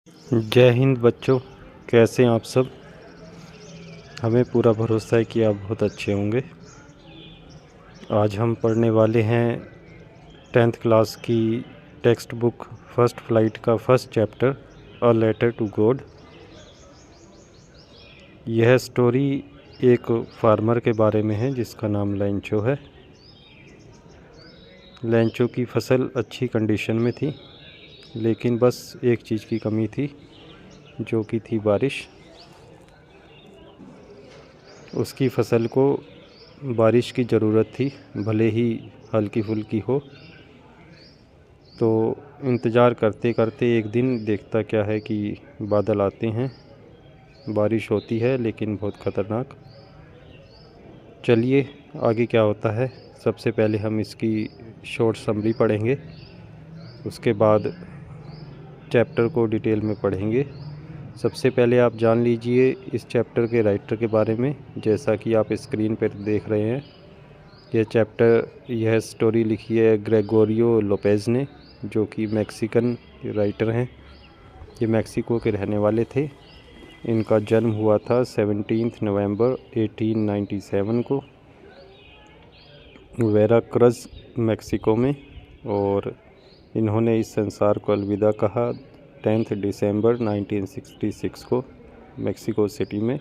जय हिंद बच्चों, कैसे हैं आप सब। हमें पूरा भरोसा है कि आप बहुत अच्छे होंगे। आज हम पढ़ने वाले हैं 10th क्लास की टेक्स्ट बुक फर्स्ट फ्लाइट का first chapter a letter to God. यह स्टोरी एक फार्मर के बारे में है जिसका नाम लेंचो है। लेंचो की फसल अच्छी कंडीशन में थी, लेकिन बस एक चीज़ की कमी थी, जो कि थी बारिश। उसकी फसल को बारिश की ज़रूरत थी, भले ही हल्की फुल्की हो। तो इंतज़ार करते करते एक दिन देखता क्या है कि बादल आते हैं, बारिश होती है लेकिन बहुत ख़तरनाक। चलिए आगे क्या होता है। सबसे पहले हम इसकी शॉर्ट समरी पढ़ेंगे, उसके बाद चैप्टर को डिटेल में पढ़ेंगे। सबसे पहले आप जान लीजिए इस चैप्टर के राइटर के बारे में। जैसा कि आप स्क्रीन पर देख रहे हैं, यह स्टोरी लिखी है ग्रेगोरियो लोपेज़ ने, जो कि मैक्सिकन राइटर हैं। ये मैक्सिको के रहने वाले थे। इनका जन्म हुआ था 17 नवंबर 1897 को वेराक्रज मैक्सिको में, और इन्होंने इस संसार को अलविदा कहा 10 दिसंबर 1966 को मैक्सिको सिटी में।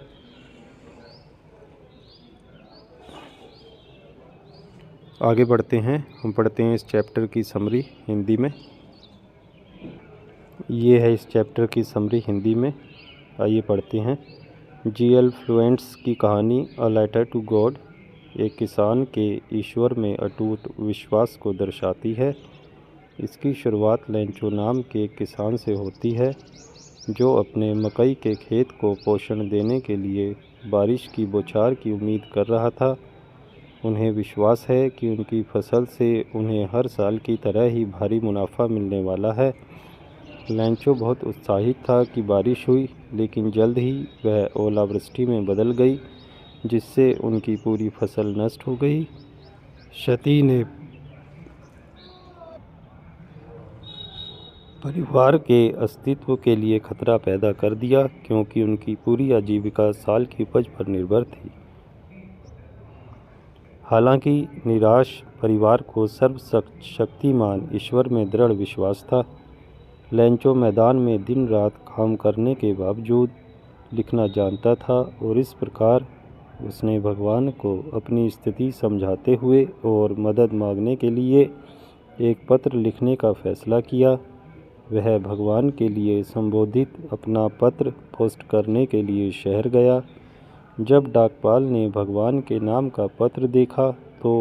आगे बढ़ते हैं, हम पढ़ते हैं इस चैप्टर की समरी हिंदी में। ये है इस चैप्टर की समरी हिंदी में। आइए पढ़ते हैं। जीएल फ्लुएंट्स की कहानी अ लेटर टू गॉड एक किसान के ईश्वर में अटूट विश्वास को दर्शाती है। इसकी शुरुआत लेंचो नाम के एक किसान से होती है, जो अपने मकई के खेत को पोषण देने के लिए बारिश की बौछार की उम्मीद कर रहा था। उन्हें विश्वास है कि उनकी फसल से उन्हें हर साल की तरह ही भारी मुनाफा मिलने वाला है। लेंचो बहुत उत्साहित था कि बारिश हुई, लेकिन जल्द ही वह ओलावृष्टि में बदल गई, जिससे उनकी पूरी फसल नष्ट हो गई। क्षति ने परिवार के अस्तित्व के लिए खतरा पैदा कर दिया, क्योंकि उनकी पूरी आजीविका साल की उपज पर निर्भर थी। हालांकि निराश परिवार को सर्वशक्तिमान ईश्वर में दृढ़ विश्वास था। लेंचो मैदान में दिन रात काम करने के बावजूद लिखना जानता था, और इस प्रकार उसने भगवान को अपनी स्थिति समझाते हुए और मदद मांगने के लिए एक पत्र लिखने का फैसला किया। वह भगवान के लिए संबोधित अपना पत्र पोस्ट करने के लिए शहर गया। जब डाकपाल ने भगवान के नाम का पत्र देखा तो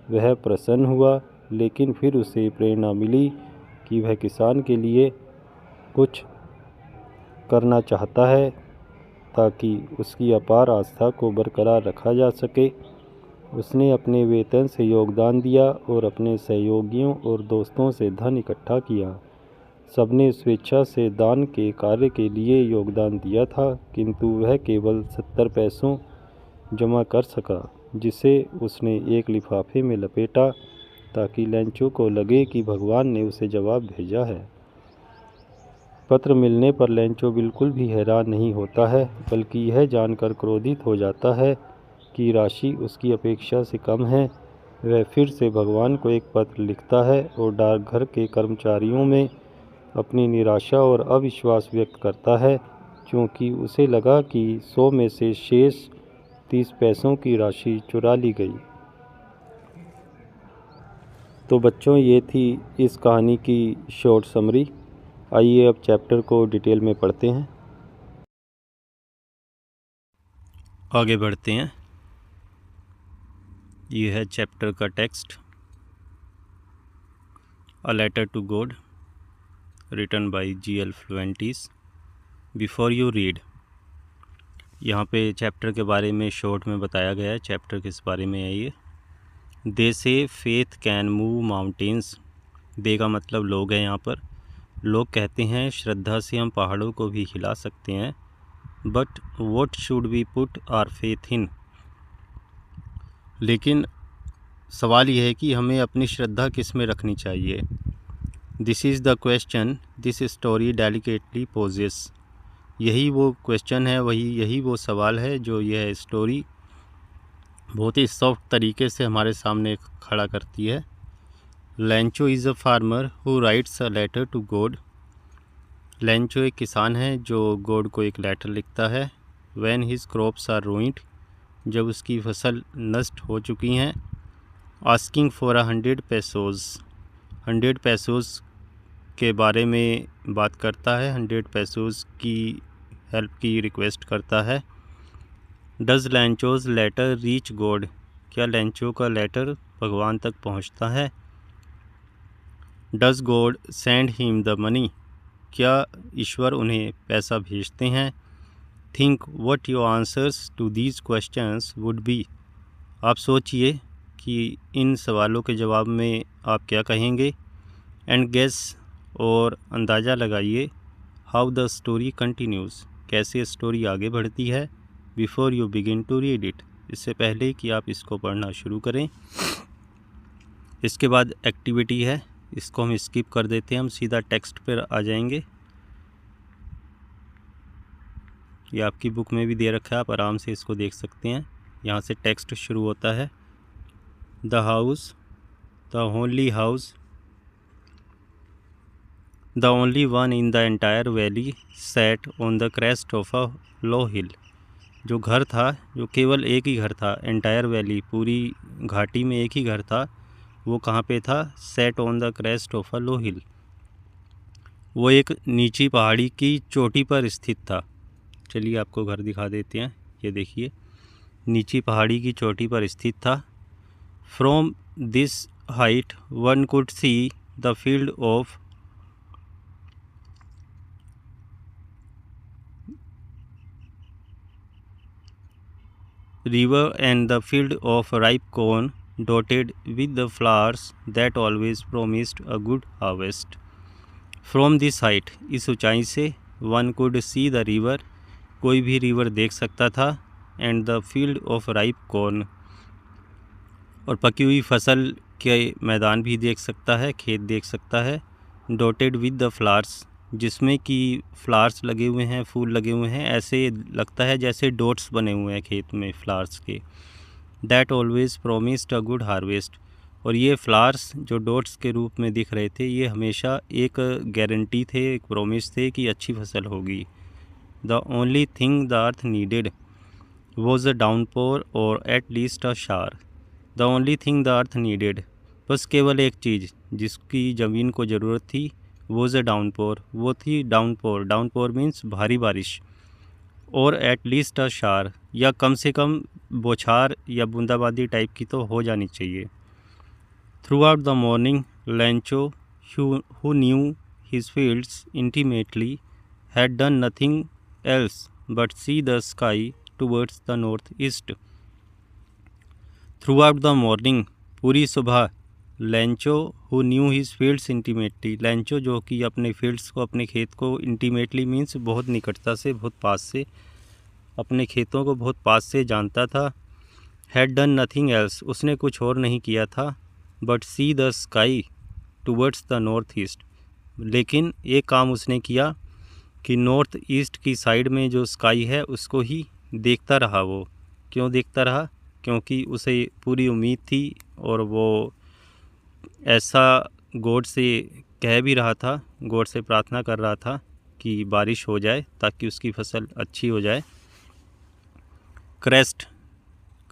वह प्रसन्न हुआ, लेकिन फिर उसे प्रेरणा मिली कि वह किसान के लिए कुछ करना चाहता है ताकि उसकी अपार आस्था को बरकरार रखा जा सके। उसने अपने वेतन से योगदान दिया और अपने सहयोगियों और दोस्तों से धन इकट्ठा किया। सबने स्वेच्छा से दान के कार्य के लिए योगदान दिया था, किंतु वह केवल 70 पैसों जमा कर सका, जिसे उसने एक लिफाफे में लपेटा ताकि लेंचो को लगे कि भगवान ने उसे जवाब भेजा है। पत्र मिलने पर लेंचो बिल्कुल भी हैरान नहीं होता है, बल्कि यह जानकर क्रोधित हो जाता है कि राशि उसकी अपेक्षा से कम है। वह फिर से भगवान को एक पत्र लिखता है और डाकघर के कर्मचारियों में अपनी निराशा और अविश्वास व्यक्त करता है, क्योंकि उसे लगा कि 100 में से शेष 30 पैसों की राशि चुरा ली गई। तो बच्चों, ये थी इस कहानी की शॉर्ट समरी। आइए अब चैप्टर को डिटेल में पढ़ते हैं। आगे बढ़ते हैं। ये है चैप्टर का text, a letter to God, written by G L Fuentes. Before you read, यहाँ पे चैप्टर के बारे में शॉर्ट में बताया गया है। चैप्टर किस बारे में है ये। दे से फेथ कैन मूव माउंटेन्स। दे का मतलब लोग हैं यहाँ पर। लोग कहते हैं श्रद्धा से हम पहाड़ों को भी हिला सकते हैं। But what should we put our faith in. लेकिन सवाल यह है कि हमें अपनी श्रद्धा किस में रखनी चाहिए। This is the question this story delicately poses. यही वो क्वेश्चन है, यही वो सवाल है जो यह स्टोरी बहुत ही सॉफ्ट तरीके से हमारे सामने खड़ा करती है। Lencho is a farmer who writes a letter to God. Lencho एक किसान है जो गॉड को एक लेटर लिखता है। When his crops are ruined, जब उसकी फसल नष्ट हो चुकी हैं। आस्किंग फॉर 100 पेसोज़, 100 पेसोज़ के बारे में बात करता है, 100 पेसोज़ की हेल्प की रिक्वेस्ट करता है। Does Lencho's letter reach God, क्या लैंचो का लेटर भगवान तक पहुंचता है। Does God send him the money, क्या ईश्वर उन्हें पैसा भेजते हैं। Think what your answers to these questions would be, आप सोचिए कि इन सवालों के जवाब में आप क्या कहेंगे। एंड गेस, और अंदाज़ा लगाइए, हाउ द स्टोरी कंटिन्यूज़, कैसे स्टोरी आगे बढ़ती है। Before you begin to read it, इससे पहले कि आप इसको पढ़ना शुरू करें। इसके बाद एक्टिविटी है, इसको हम स्किप कर देते हैं, हम सीधा टेक्स्ट पर आ जाएंगे। ये आपकी बुक में भी दे रखा है, आप आराम से इसको देख सकते हैं। यहाँ से टेक्स्ट शुरू होता है। The house, the only house, the only one in the entire valley set on the crest of a low hill. जो घर था, जो केवल एक ही घर था, एंटायर वैली, पूरी घाटी में एक ही घर था, वो कहाँ पे था। Set on the crest of a low hill, वो एक नीची पहाड़ी की चोटी पर स्थित था। चलिए आपको घर दिखा देते हैं, ये देखिए नीची पहाड़ी की चोटी पर स्थित था। From this height one could see the field of river and the field of ripe corn dotted with the flowers that always promised a good harvest. From this height, इस ऊंचाई से, one could see the river, कोई भी river देख सकता था, and the field of ripe corn, और पकी हुई फसल के मैदान भी देख सकता है, खेत देख सकता है। dotted with the flowers, जिसमें कि फ्लावर्स लगे हुए हैं, फूल लगे हुए हैं, ऐसे लगता है जैसे डॉट्स बने हुए हैं खेत में फ्लावर्स के। That always promised a good harvest, और ये फ्लावर्स जो डॉट्स के रूप में दिख रहे थे, ये हमेशा एक गारंटी थे, एक प्रोमिस थे कि अच्छी फसल होगी। The only thing the earth needed was a downpour और एट लीस्ट अ शार। The only thing the earth needed, बस केवल एक चीज़ जिसकी ज़मीन को ज़रूरत थी, वॉज अ डाउनपोर, वो थी डाउनपोर। डाउनपोर मीन्स भारी बारिश। और एट लीस्ट अ शार, या कम से कम बौछार या बूंदाबांदी टाइप की तो हो जानी चाहिए। Through out the morning लैंचो, who knew his fields intimately, had done nothing else but see the sky towards the north east. Through out the morning, पूरी सुबह। लैंचो who knew his fields intimately, लैंचो जो कि अपने फील्ड्स को, अपने खेत को, intimately means बहुत निकटता से, बहुत पास से, अपने खेतों को बहुत पास से जानता था। हैड डन नथिंग एल्स, उसने कुछ और नहीं किया था। But see the sky towards the north east, लेकिन एक काम उसने किया कि नॉर्थ ईस्ट की साइड में जो स्काई है उसको ही देखता रहा। वो क्यों देखता रहा? क्योंकि उसे पूरी उम्मीद थी, और वो ऐसा गॉड से कह भी रहा था, गॉड से प्रार्थना कर रहा था कि बारिश हो जाए ताकि उसकी फसल अच्छी हो जाए। क्रेस्ट,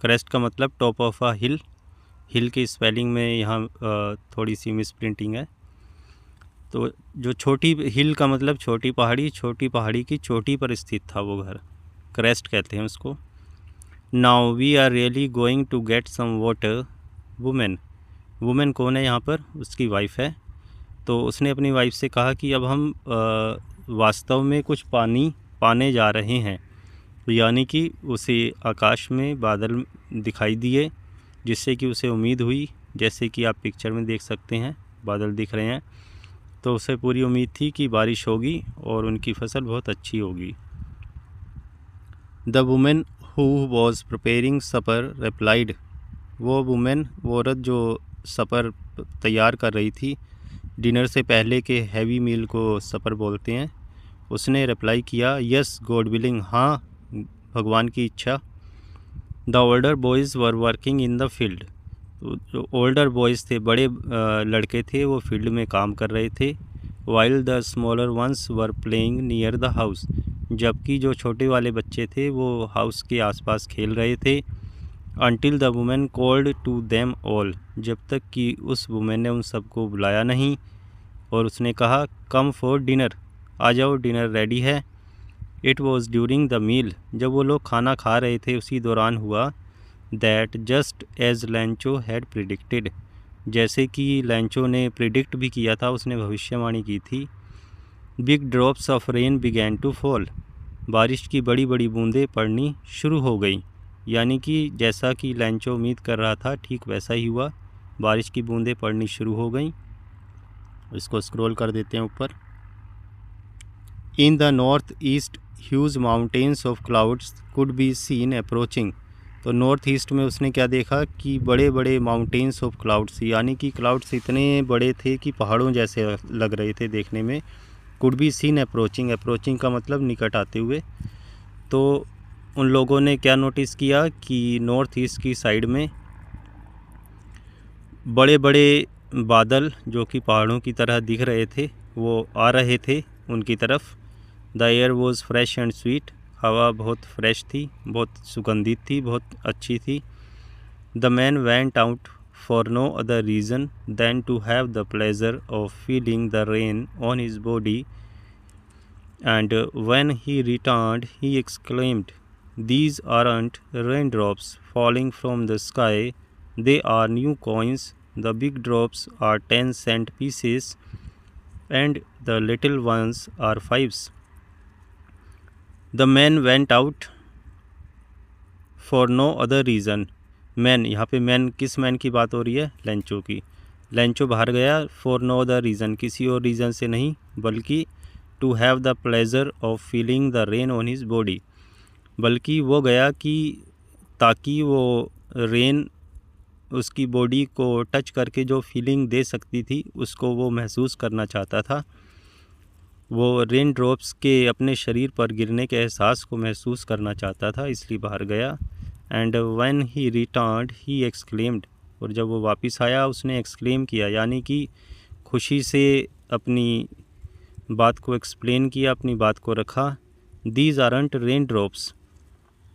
क्रेस्ट का मतलब टॉप ऑफ अ हिल। हिल की स्पेलिंग में यहाँ थोड़ी सी मिस प्रिंटिंग है। तो जो छोटी हिल का मतलब छोटी पहाड़ी, छोटी पहाड़ी की चोटी पर स्थित था वो घर, क्रेस्ट कहते हैं उसको। Now we are really going to get some water. Woman, woman कौन है यहाँ पर? उसकी वाइफ है। तो उसने अपनी वाइफ से कहा कि अब हम वास्तव में कुछ पानी पाने जा रहे हैं। यानी कि उसे आकाश में बादल दिखाई दिए, जिससे कि उसे उम्मीद हुई, जैसे कि आप पिक्चर में देख सकते हैं बादल दिख रहे हैं, तो उसे पूरी उम्मीद थी कि बारिश होगी और उनकी फसल बहुत अच्छी होगी। The woman who was preparing supper replied, वो वुमेन, वो औरत जो सपर तैयार कर रही थी, डिनर से पहले के हैवी मील को सपर बोलते हैं। उसने रिप्लाई किया, यस गॉड विलिंग, हाँ भगवान की इच्छा। The older boys were working in the field. तो जो ओल्डर बॉयज़ थे, बड़े लड़के थे, वो फील्ड में काम कर रहे थे। While the smaller ones were playing near the house. जबकि जो छोटे वाले बच्चे थे वो हाउस के आसपास खेल रहे थे। Until the woman called to them all. जब तक कि उस वुमेन ने उन सबको बुलाया नहीं और उसने कहा, कम फॉर डिनर, आ जाओ डिनर रेडी है। It was during the meal. जब वो लोग खाना खा रहे थे उसी दौरान हुआ that just as Lencho had predicted. जैसे कि लैंचो ने प्रिडिक्ट भी किया था, उसने भविष्यवाणी की थी। Big drops of rain began to fall. बारिश की बड़ी बड़ी बूंदें पड़नी शुरू हो गई। यानी कि जैसा कि लैंचो उम्मीद कर रहा था ठीक वैसा ही हुआ, बारिश की बूंदें पड़नी शुरू हो गई। इसको स्क्रॉल कर देते हैं ऊपर। In the north east huge mountains of clouds could be seen approaching. तो नॉर्थ ईस्ट में उसने क्या देखा कि बड़े बड़े माउंटेन्स ऑफ क्लाउड्स, यानी कि क्लाउड्स इतने बड़े थे कि पहाड़ों जैसे लग रहे थे देखने में। Could be seen approaching, approaching का मतलब निकट आते हुए। तो उन लोगों ने क्या नोटिस किया कि नॉर्थ ईस्ट की साइड में बड़े बड़े बादल जो कि पहाड़ों की तरह दिख रहे थे वो आ रहे थे उनकी तरफ। The air was fresh and sweet. हवा बहुत फ्रेश थी, बहुत सुगंधित थी, बहुत अच्छी थी। The man went out for no other reason than to have the pleasure of feeling the rain on his body, and when he returned he exclaimed, these aren't raindrops falling from the sky, they are new coins. The big drops are 10-cent pieces and the little ones are 5s. The man went out for no other reason. Man, यहाँ पे man किस man की बात हो रही है? लैंचो की। लैंचो बाहर गया फॉर नो अदर रीज़न, किसी और रीज़न से नहीं, बल्कि to have the pleasure of feeling the rain on his body. बल्कि वो गया कि ताकि वो रेन उसकी बॉडी को टच करके जो फीलिंग दे सकती थी उसको वो महसूस करना चाहता था। वो रेन ड्रॉप्स के अपने शरीर पर गिरने के एहसास को महसूस करना चाहता था, इसलिए बाहर गया। And when he returned he exclaimed. और जब वो वापस आया उसने एक्सक्लेम किया, यानी कि खुशी से अपनी बात को एक्सप्लेन किया, अपनी बात को रखा। These aren't rain drops.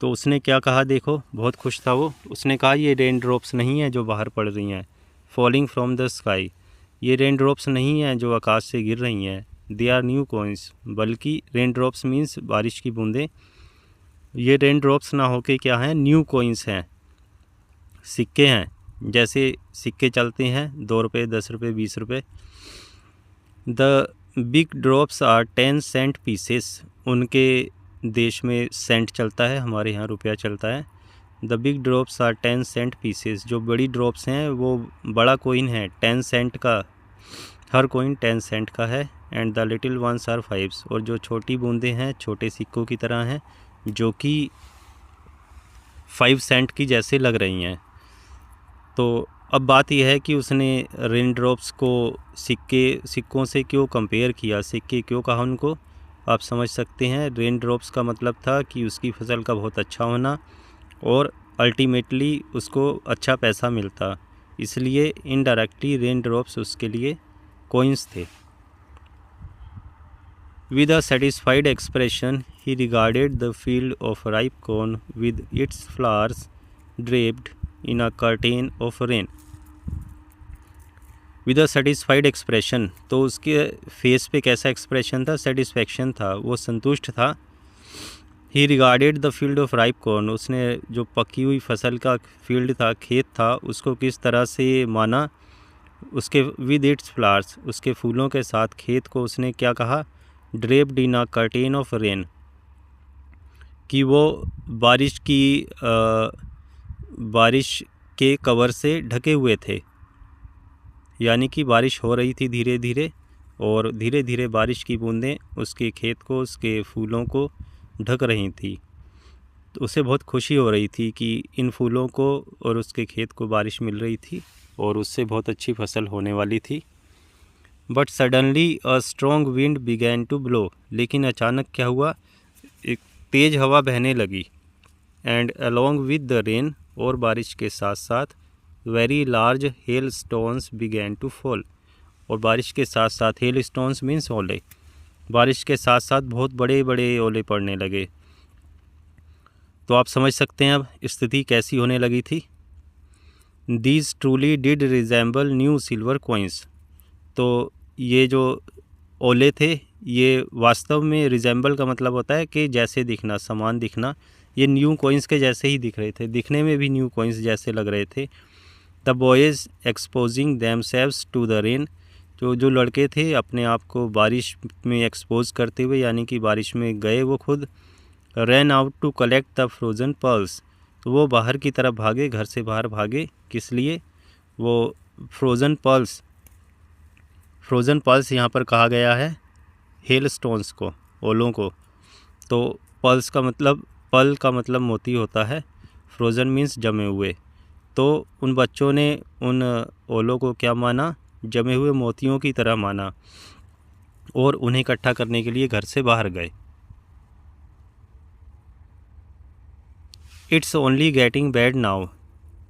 तो उसने क्या कहा, देखो बहुत खुश था वो। उसने कहा ये रेन ड्रॉप्स नहीं है जो बाहर पड़ रही हैं, फॉलिंग फ्रॉम द स्काई, ये रेन ड्रॉप्स नहीं हैं जो आकाश से गिर रही हैं। दे आर न्यू कॉइन्स, बल्कि रेन ड्रॉप्स मीन्स बारिश की बूंदें। ये रेन ड्रॉप्स ना होके क्या हैं, न्यू कॉइन्स हैं, सिक्के हैं। जैसे सिक्के चलते हैं 2 रुपये, 10 रुपये, 20 रुपये। The big drops are 10-cent pieces. उनके देश में सेंट चलता है, हमारे यहाँ रुपया चलता है। The big drops are 10-cent pieces. जो बड़ी ड्रॉप्स हैं वो बड़ा कोइन है 10 सेंट का, हर कोइन 10 सेंट का है। And the little ones are 5s। और जो छोटी बूंदें हैं छोटे सिक्कों की तरह हैं, जो कि 5 सेंट की जैसे लग रही हैं। तो अब बात यह है कि उसने रेन ड्रॉप्स को सिक्कों से क्यों कंपेयर किया, सिक्के क्यों कहा उनको, आप समझ सकते हैं। रेन ड्रॉप्स का मतलब था कि उसकी फसल का बहुत अच्छा होना और अल्टीमेटली उसको अच्छा पैसा मिलता, इसलिए इनडायरेक्टली रेन ड्रॉप्स उसके लिए कॉइन्स थे। With a satisfied expression he regarded the field of ripe corn with its flowers draped in a curtain of rain. With a satisfied expression, तो उसके फेस पे कैसा एक्सप्रेशन था, सेटिस्फैक्शन था, वो संतुष्ट था। ही regarded the field of ripe corn, उसने जो पकी हुई फसल का फील्ड था, खेत था, उसको किस तरह से माना, उसके विद इट्स फ्लावर्स, उसके फूलों के साथ खेत को उसने क्या कहा, draped in a curtain of rain, कि वो बारिश के कवर से ढके हुए थे। यानी कि बारिश हो रही थी धीरे धीरे, और धीरे धीरे बारिश की बूंदें उसके खेत को, उसके फूलों को ढक रही थी। तो उसे बहुत खुशी हो रही थी कि इन फूलों को और उसके खेत को बारिश मिल रही थी और उससे बहुत अच्छी फसल होने वाली थी। But suddenly a strong wind began to blow, लेकिन अचानक क्या हुआ, एक तेज़ हवा बहने लगी। And along with the rain, और बारिश के साथ साथ very large hailstones began to fall, और बारिश के साथ साथ हेल स्टोन्स मीन्स ओले, बारिश के साथ साथ बहुत बड़े बड़े ओले पड़ने लगे। तो आप समझ सकते हैं अब स्थिति कैसी होने लगी थी। These truly did resemble new silver coins, तो ये जो ओले थे ये वास्तव में रिजेंबल का मतलब होता है कि जैसे दिखना, समान दिखना। ये न्यू कॉइन्स के जैसे ही दिख रहे थे, दिखने में भी न्यू कॉइन्स जैसे लग रहे थे। The boys exposing themselves to the rain, जो लड़के थे अपने आप को बारिश में एक्सपोज करते हुए, यानी कि बारिश में गए वो खुद। Ran out to collect the frozen pearls, तो वो बाहर की तरफ भागे, घर से बाहर भागे। किस लिए? वो फ्रोज़न पर्ल्स यहाँ पर कहा गया है हेल स्टोन्स को, ओलों को। तो पल का मतलब मोती होता है, फ्रोज़न मीन्स जमे हुए। तो उन बच्चों ने उन ओलों को क्या माना? जमे हुए मोतियों की तरह माना, और उन्हें इकट्ठा करने के लिए घर से बाहर गए। It's only getting bad now,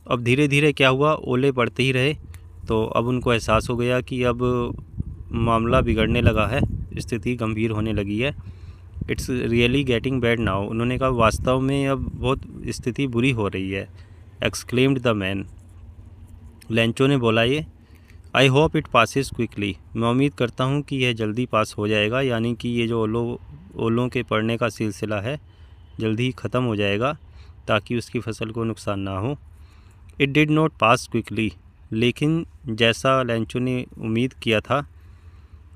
अब धीरे धीरे क्या हुआ, ओले पड़ते ही रहे। तो अब उनको एहसास हो गया कि अब मामला बिगड़ने लगा है, स्थिति गंभीर होने लगी है। It's really getting bad now, उन्होंने कहा वास्तव में अब बहुत स्थिति बुरी हो रही है। एक्सक्लेम्ड द मैन, लेंचो ने बोला ये। I hope it passes quickly, मैं उम्मीद करता हूँ कि यह जल्दी पास हो जाएगा, यानी कि ये जो ओलों के पड़ने का सिलसिला है जल्दी ही ख़त्म हो जाएगा ताकि उसकी फसल को नुकसान ना हो। It did not pass quickly, लेकिन जैसा लेंचो ने उम्मीद किया था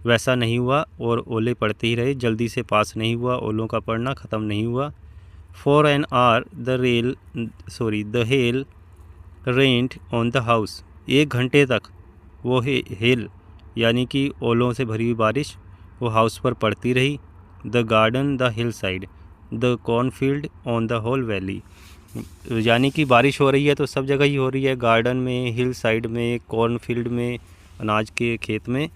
वैसा नहीं हुआ, और ओले पड़ते ही रहे, जल्दी से पास नहीं हुआ, ओलों का पड़ना ख़त्म नहीं हुआ। For an hour the hell rent on the house, 1 घंटे तक वो हेल यानी कि ओलों से भरी हुई बारिश वो हाउस पर पड़ती रही। The garden, the hillside, the cornfield on the whole valley, यानी कि बारिश हो रही है तो सब जगह ही हो रही है, गार्डन में, हिल साइड में, कॉर्नफील्ड में, अनाज के खेत में,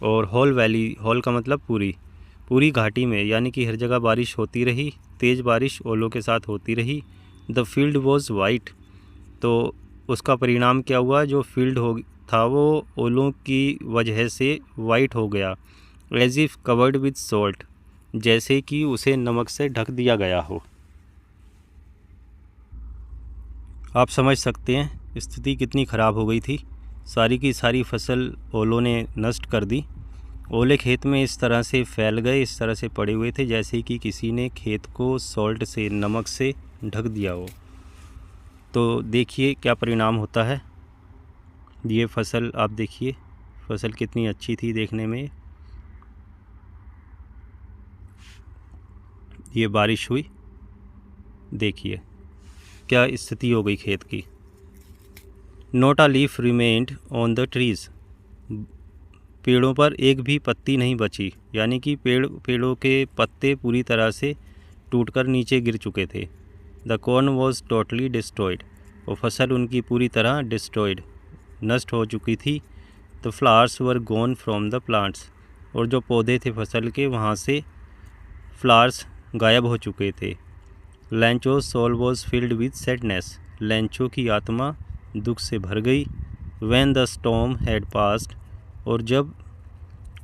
और होल वैली, होल का मतलब पूरी घाटी में, यानी कि हर जगह बारिश होती रही, तेज़ बारिश ओलों के साथ होती रही। द फील्ड वॉज वाइट, तो उसका परिणाम क्या हुआ, जो फील्ड था वो ओलों की वजह से वाइट हो गया। As if covered with salt, जैसे कि उसे नमक से ढक दिया गया हो। आप समझ सकते हैं स्थिति कितनी ख़राब हो गई थी। सारी की सारी फसल ओलों ने नष्ट कर दी। ओले खेत में इस तरह से फैल गए, इस तरह से पड़े हुए थे जैसे कि किसी ने खेत को सॉल्ट से, नमक से ढक दिया हो। तो देखिए क्या परिणाम होता है। ये फसल आप देखिए, फसल कितनी अच्छी थी देखने में। ये बारिश हुई, देखिए क्या स्थिति हो गई खेत की। Not a leaf remained on the trees, पेड़ों पर एक भी पत्ती नहीं बची, यानी कि पेड़ों के पत्ते पूरी तरह से टूटकर नीचे गिर चुके थे। The corn was totally destroyed, और फसल उनकी पूरी तरह डिस्ट्रॉयड, नष्ट हो चुकी थी। The flowers were gone from the plants, और जो पौधे थे फसल के वहाँ से फ्लावर्स गायब हो चुके थे। Lencho soul was filled with sadness, Lencho की आत्मा दुख से भर गई। When the storm had passed, और जब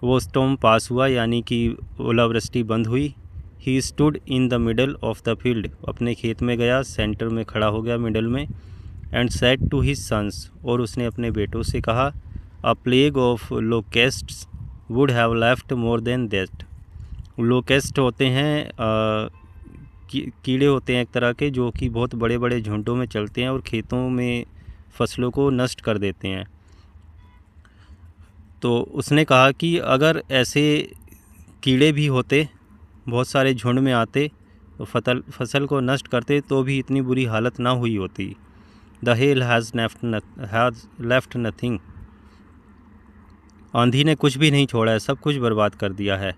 वो स्टॉर्म पास हुआ यानी कि ओलावृष्टि बंद हुई। He stood in the middle of the field, अपने खेत में गया, सेंटर में खड़ा हो गया, मिडल में। And said to his sons, और उसने अपने बेटों से कहा, a plague of locusts would have left more than that. Locust होते हैं कीड़े होते हैं एक तरह के, जो कि बहुत बड़े बड़े झुंडों में चलते हैं और खेतों में फसलों को नष्ट कर देते हैं। तो उसने कहा कि अगर ऐसे कीड़े भी होते, बहुत सारे झुंड में आते, तो फसल को नष्ट करते तो भी इतनी बुरी हालत ना हुई होती। The hell has left nothing, आंधी ने कुछ भी नहीं छोड़ा है, सब कुछ बर्बाद कर दिया है।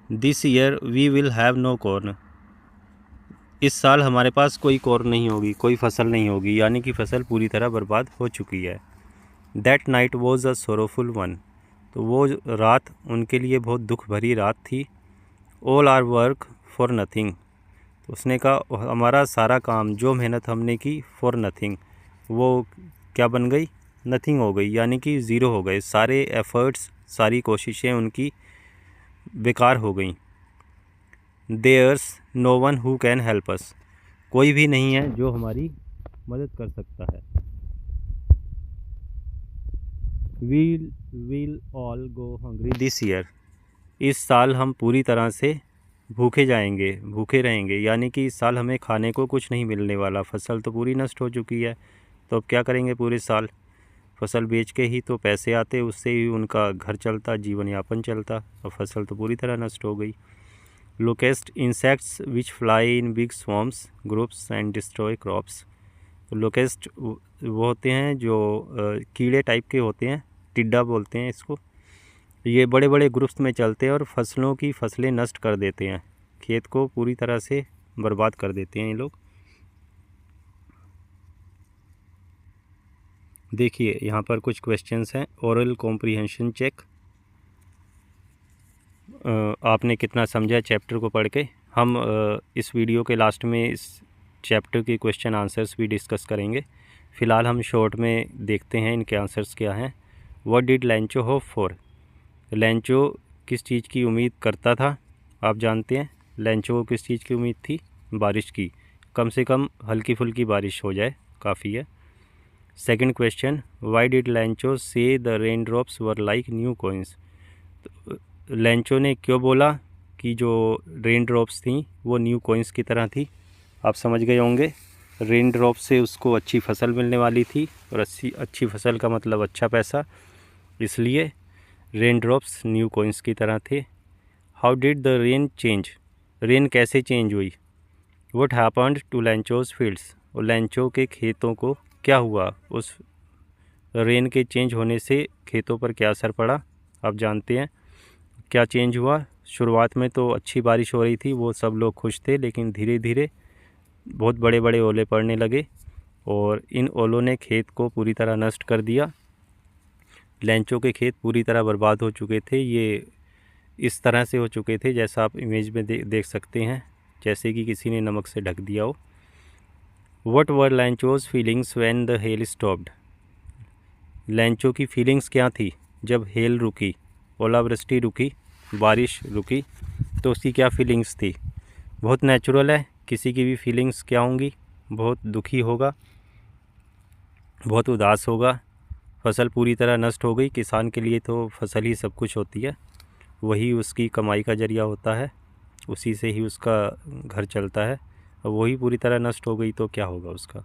This year we will have no corn, इस साल हमारे पास कोई कॉर्न नहीं होगी, कोई फसल नहीं होगी, यानी कि फसल पूरी तरह बर्बाद हो चुकी है। That night was a sorrowful one, तो वो रात उनके लिए बहुत दुख भरी रात थी। All our work for nothing, तो उसने कहा हमारा सारा काम, जो मेहनत हमने की, फॉर नथिंग, वो क्या बन गई, नथिंग हो गई, यानी कि ज़ीरो हो गए। सारे एफ़र्ट्स, सारी कोशिशें उनकी बेकार हो गई। There's no one who can help us, कोई भी नहीं है जो हमारी मदद कर सकता है। We'll all go hungry this year, इस साल हम पूरी तरह से भूखे जाएंगे, भूखे रहेंगे, यानी कि इस साल हमें खाने को कुछ नहीं मिलने वाला। फसल तो पूरी नष्ट हो चुकी है, तो अब क्या करेंगे पूरे साल? फसल बेच के ही तो पैसे आते, उससे ही उनका घर चलता, जीवन यापन चलता। अब फसल तो पूरी तरह नष्ट हो गई। Locust insects which fly in big swarms groups and destroy crops, तो लोकेस्ट वो होते हैं जो कीड़े टाइप के होते हैं, टिड्डा बोलते हैं इसको। ये बड़े बड़े ग्रुप्स में चलते हैं और फसलें नष्ट कर देते हैं, खेत को पूरी तरह से बर्बाद कर देते हैं ये लोग। देखिए यहाँ पर कुछ क्वेश्चंस हैं। ओरल कॉम्प्रिहेंशन चेक, आपने कितना समझा चैप्टर को पढ़ के। हम इस वीडियो के लास्ट में इस चैप्टर के क्वेश्चन आंसर्स भी डिस्कस करेंगे। फ़िलहाल हम शॉर्ट में देखते हैं इनके आंसर्स क्या हैं। व्हाट डिड लैंचो होप फॉर, लैंचो किस चीज़ की उम्मीद करता था? आप जानते हैं लैंचो को किस चीज़ की उम्मीद थी? बारिश की, कम से कम हल्की फुल्की बारिश हो जाए, काफ़ी है। Second question, why did Lencho say the rain drops were like new coins, Lencho ने क्यों बोला कि जो रेन ड्रॉप्स थी वो न्यू कॉइन्स की तरह थी? आप समझ गए होंगे, रेन ड्रॉप से उसको अच्छी फसल मिलने वाली थी, और अच्छी फसल का मतलब अच्छा पैसा, इसलिए रेन ड्रॉप्स न्यू कॉइन्स की तरह थे। How did the rain change, rain कैसे चेंज हुई? व्हाट हैपेंड टू लैंचोज फील्ड्स, और लैंचो के खेतों को क्या हुआ? उस रेन के चेंज होने से खेतों पर क्या असर पड़ा? आप जानते हैं क्या चेंज हुआ। शुरुआत में तो अच्छी बारिश हो रही थी, वो सब लोग खुश थे, लेकिन धीरे धीरे बहुत बड़े बड़े ओले पड़ने लगे और इन ओलों ने खेत को पूरी तरह नष्ट कर दिया। लैंचो के खेत पूरी तरह बर्बाद हो चुके थे। ये इस तरह से हो चुके थे जैसा आप इमेज में देख सकते हैं, जैसे कि किसी ने नमक से ढक दिया हो। What were Lencho's feelings when the hail stopped, Lencho की फीलिंग्स क्या थी जब हेल रुकी, ओलावृष्टि रुकी, बारिश रुकी, तो उसकी क्या फीलिंग्स थी? बहुत नेचुरल है, किसी की भी फीलिंग्स क्या होंगी? बहुत दुखी होगा, बहुत उदास होगा। फसल पूरी तरह नष्ट हो गई। किसान के लिए तो फसल ही सब कुछ होती है, वही उसकी कमाई का जरिया होता है, उसी से ही उसका घर चलता है। अब वही पूरी तरह नष्ट हो गई तो क्या होगा उसका।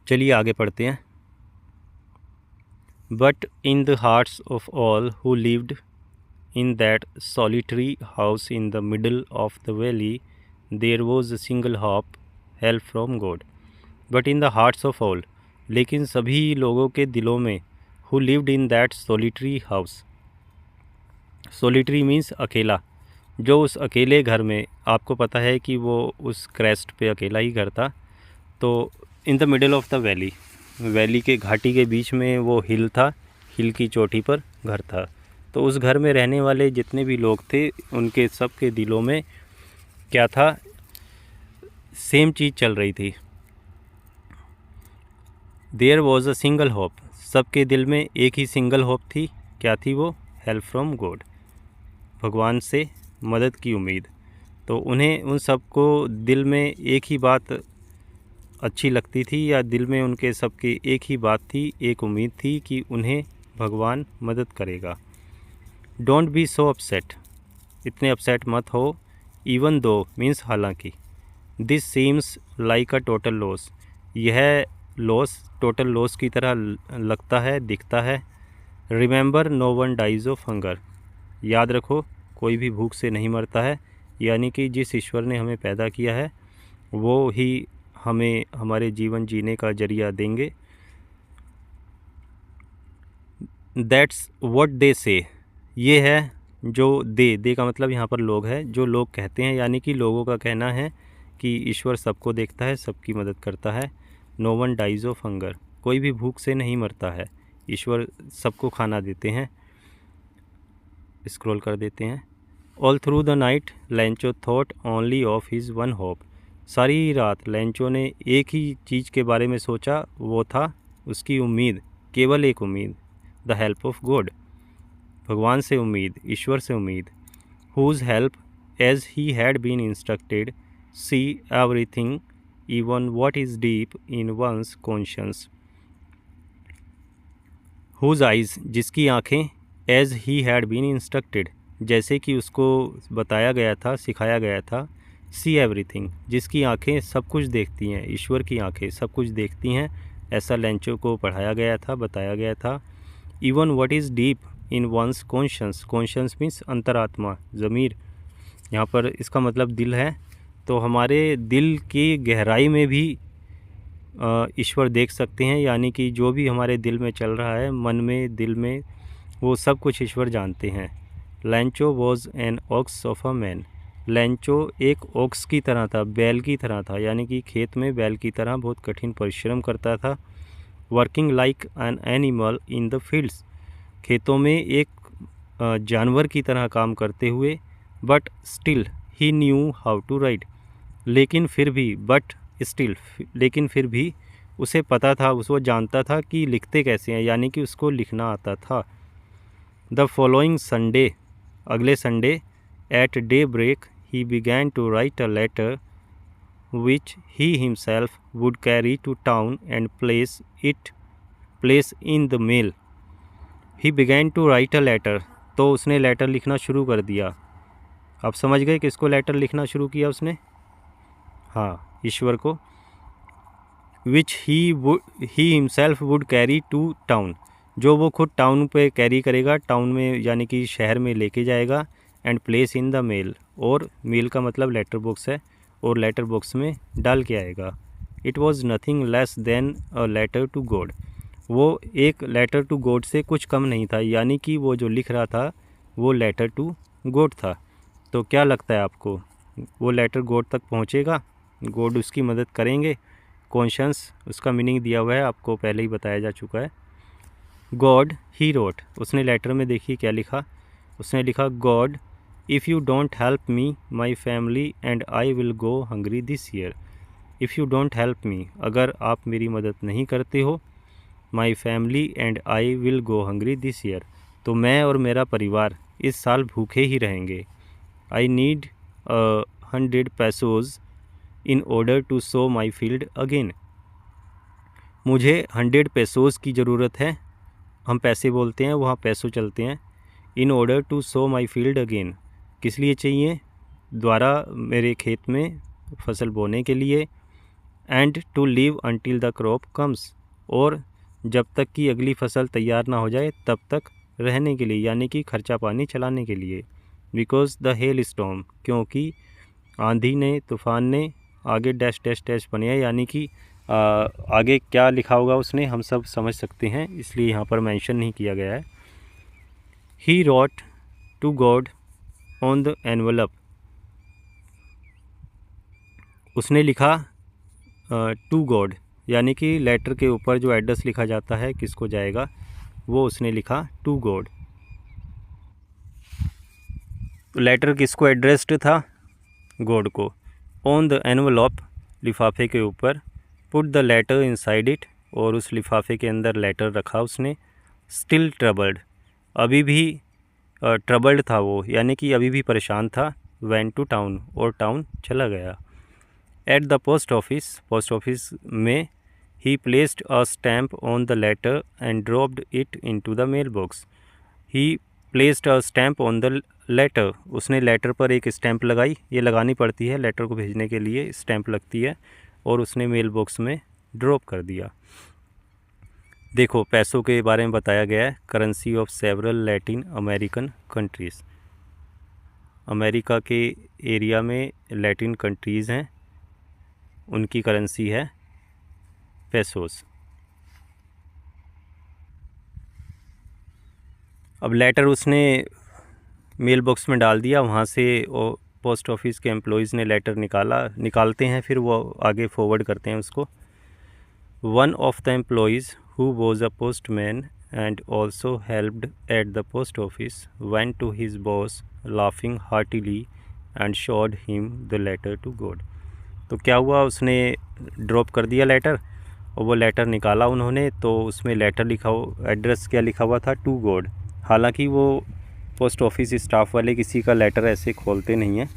चलिए आगे पढ़ते हैं। But in the hearts of all who lived in that solitary house in the middle of the valley there was a single hope, help from God. But in the hearts of all, लेकिन सभी लोगों के दिलों में, who lived in that solitary house, solitary means अकेला, जो उस अकेले घर में, आपको पता है कि वो उस क्रेस्ट पे अकेला ही घर था, तो in the middle of the valley, valley के घाटी के बीच में वो हिल था, हिल की चोटी पर घर था। तो उस घर में रहने वाले जितने भी लोग थे उनके सब के दिलों में क्या था? सेम चीज़ चल रही थी। There was a single hope, सबके दिल में एक ही सिंगल होप थी। क्या थी वो? हेल्प फ्रॉम गॉड, भगवान से मदद की उम्मीद। तो उन्हें उन सबको दिल में एक ही बात अच्छी लगती थी, या दिल में उनके सबके एक ही बात थी, एक उम्मीद थी कि उन्हें भगवान मदद करेगा। डोंट बी सो अपसेट, इतने अपसेट मत हो। इवन दो मीन्स हालांकि, this seems like a total loss, यह लॉस टोटल लॉस की तरह लगता है, दिखता है। Remember no one dies of hunger, याद रखो कोई भी भूख से नहीं मरता है, यानी कि जिस ईश्वर ने हमें पैदा किया है वो ही हमें हमारे जीवन जीने का जरिया देंगे। दैट्स व्हाट दे से, ये है जो दे का मतलब यहाँ पर लोग है, जो लोग कहते हैं, यानी कि लोगों का कहना है कि ईश्वर सबको देखता है, सबकी मदद करता है। No one dies of hunger, कोई भी भूख से नहीं मरता है, ईश्वर सबको खाना देते हैं। स्क्रॉल कर देते हैं। All through the night Lencho thought only of his one hope. सारी रात लेंचो ने एक ही चीज़ के बारे में सोचा, वो था उसकी उम्मीद, केवल एक उम्मीद, द हेल्प ऑफ गॉड, भगवान से उम्मीद, ईश्वर से उम्मीद। Whose help as he had been instructed see everything even what is deep in one's conscience. Whose eyes, जिसकी आँखें, as he had been instructed, जैसे कि उसको बताया गया था, सिखाया गया था, सी एवरीथिंग, जिसकी आंखें सब कुछ देखती हैं, ईश्वर की आंखें सब कुछ देखती हैं, ऐसा लेंचो को पढ़ाया गया था, बताया गया था। Even what is deep in one's conscience, conscience means अंतरात्मा, ज़मीर, यहाँ पर इसका मतलब दिल है। तो हमारे दिल की गहराई में भी ईश्वर देख सकते हैं, यानी कि जो भी हमारे दिल में चल रहा है, मन में, दिल में, वो सब कुछ ईश्वर जानते हैं। Lencho was an ox of a man, Lencho एक ऑक्स की तरह था, बैल की तरह था, यानी कि खेत में बैल की तरह बहुत कठिन परिश्रम करता था। Working like an animal in the fields, खेतों में एक जानवर की तरह काम करते हुए। But still he knew how to write, लेकिन फिर भी, बट स्टिल, लेकिन फिर भी उसे पता था, उसको जानता था कि लिखते कैसे हैं, यानी कि उसको लिखना आता था। द फॉलोइंग संडे, अगले Sunday, at daybreak he began to write a letter which he himself would carry to town and place in the mail. He began to write a letter, तो उसने letter लिखना शुरू कर दिया। आप समझ गए किसको लेटर लिखना शुरू किया उसने? हाँ, ईश्वर को। Which he himself would carry to town, जो वो खुद टाउन पे कैरी करेगा, टाउन में यानी कि शहर में लेके जाएगा। And place in the mail, और मेल का मतलब लेटर बॉक्स है, और लेटर बॉक्स में डाल के आएगा। It was nothing less than a letter to God, वो एक लेटर टू गॉड से कुछ कम नहीं था, यानी कि वो जो लिख रहा था वो लेटर टू गॉड था। तो क्या लगता है आपको, वो लेटर गॉड तक पहुँचेगा? गॉड उसकी मदद करेंगे? कॉन्शियस, उसका मीनिंग दिया हुआ है, आपको पहले ही बताया जा चुका है। गॉड ही रोट, उसने लेटर में देखिए क्या लिखा, उसने लिखा, God if you don't help me my family and I will go hungry this year. If you don't help me, अगर आप मेरी मदद नहीं करते हो, my family and I will go hungry this year, तो मैं और मेरा परिवार इस साल भूखे ही रहेंगे। I need 100 pesos in order to sow my field again, मुझे 100 pesos की ज़रूरत है, हम पैसे बोलते हैं, वहाँ पैसों चलते हैं। In order to sow my field again, किस लिए चाहिए? द्वारा मेरे खेत में फसल बोने के लिए। And to live until the crop comes, और जब तक कि अगली फसल तैयार ना हो जाए तब तक रहने के लिए, यानी कि खर्चा पानी चलाने के लिए। बिकॉज द हेल स्टॉर्म, क्योंकि आंधी ने, तूफान ने, आगे डैश डैश डैश बने हैं, यानी कि आगे क्या लिखा होगा उसने हम सब समझ सकते हैं, इसलिए यहाँ पर मेंशन नहीं किया गया है। He wrote to God on the envelope, उसने लिखा टू गॉड, यानी कि लेटर के ऊपर जो एड्रेस लिखा जाता है किसको जाएगा, वो उसने लिखा टू गॉड। लेटर किसको एड्रेस्ड था? गॉड को। ऑन द एनवलप, लिफाफे के ऊपर। Put the letter inside it, और उस लिफाफे के अंदर लेटर रखा उसने। स्टिल ट्रबल्ड, अभी भी ट्रबल्ड था वो, यानी कि अभी भी परेशान था। वेंट टू टाउन, और टाउन चला गया। At the post office, post office में, he placed a stamp on the letter and dropped it into the mail box. He placed a stamp on the letter, उसने letter पर एक stamp लगाई, ये लगानी पड़ती है लेटर को भेजने के लिए, स्टैम्प लगती है, और उसने मेल बॉक्स में ड्रॉप कर दिया। देखो पैसों के बारे में बताया गया है। Currency of several Latin American countries, America के एरिया में लैटिन कंट्रीज़ हैं, उनकी करेंसी है पेसोस। अब लेटर उसने मेल बॉक्स में डाल दिया, वहाँ से पोस्ट ऑफिस के एम्प्लॉयज़ ने लेटर निकालते हैं, फिर वो आगे फॉरवर्ड करते हैं उसको। One of the employees who was a postman and also helped at the post office, went to his boss laughing heartily and showed him the letter to God. तो क्या हुआ, उसने ड्रॉप कर दिया लेटर और वो लेटर निकाला उन्होंने, तो उसमें लेटर लिखा हो, एड्रेस क्या लिखा हुआ था, टू गॉड। हालांकि वो पोस्ट ऑफिस स्टाफ वाले किसी का लेटर ऐसे खोलते नहीं हैं,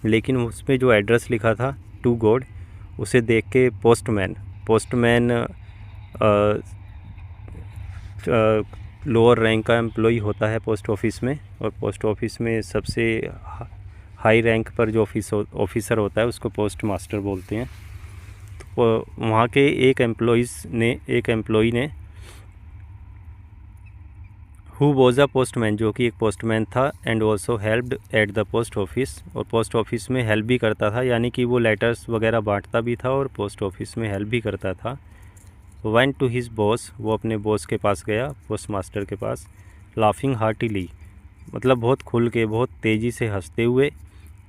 लेकिन उसमें जो एड्रेस लिखा था टू गॉड, उसे देख के पोस्टमैन लोअर रैंक का एम्प्लॉई होता है पोस्ट ऑफिस में, और पोस्ट ऑफिस में सबसे हाई रैंक पर जो ऑफिसर होता है उसको पोस्ट मास्टर बोलते हैं। तो वहाँ के एक एम्प्लॉई ने हु वॉज अ पोस्टमैन, जो कि एक पोस्टमैन था, and also helped eight the post office, और पोस्ट ऑफिस में हेल्प भी करता था, यानी कि वो लेटर्स वगैरह बांटता भी था और पोस्ट ऑफिस में हेल्प भी करता था। वेंट टू हिज बॉस, वो अपने बॉस के पास गया, पोस्ट मास्टर के पास, लाफिंग हार्टिली, मतलब बहुत खुल के, बहुत तेज़ी से हंसते हुए,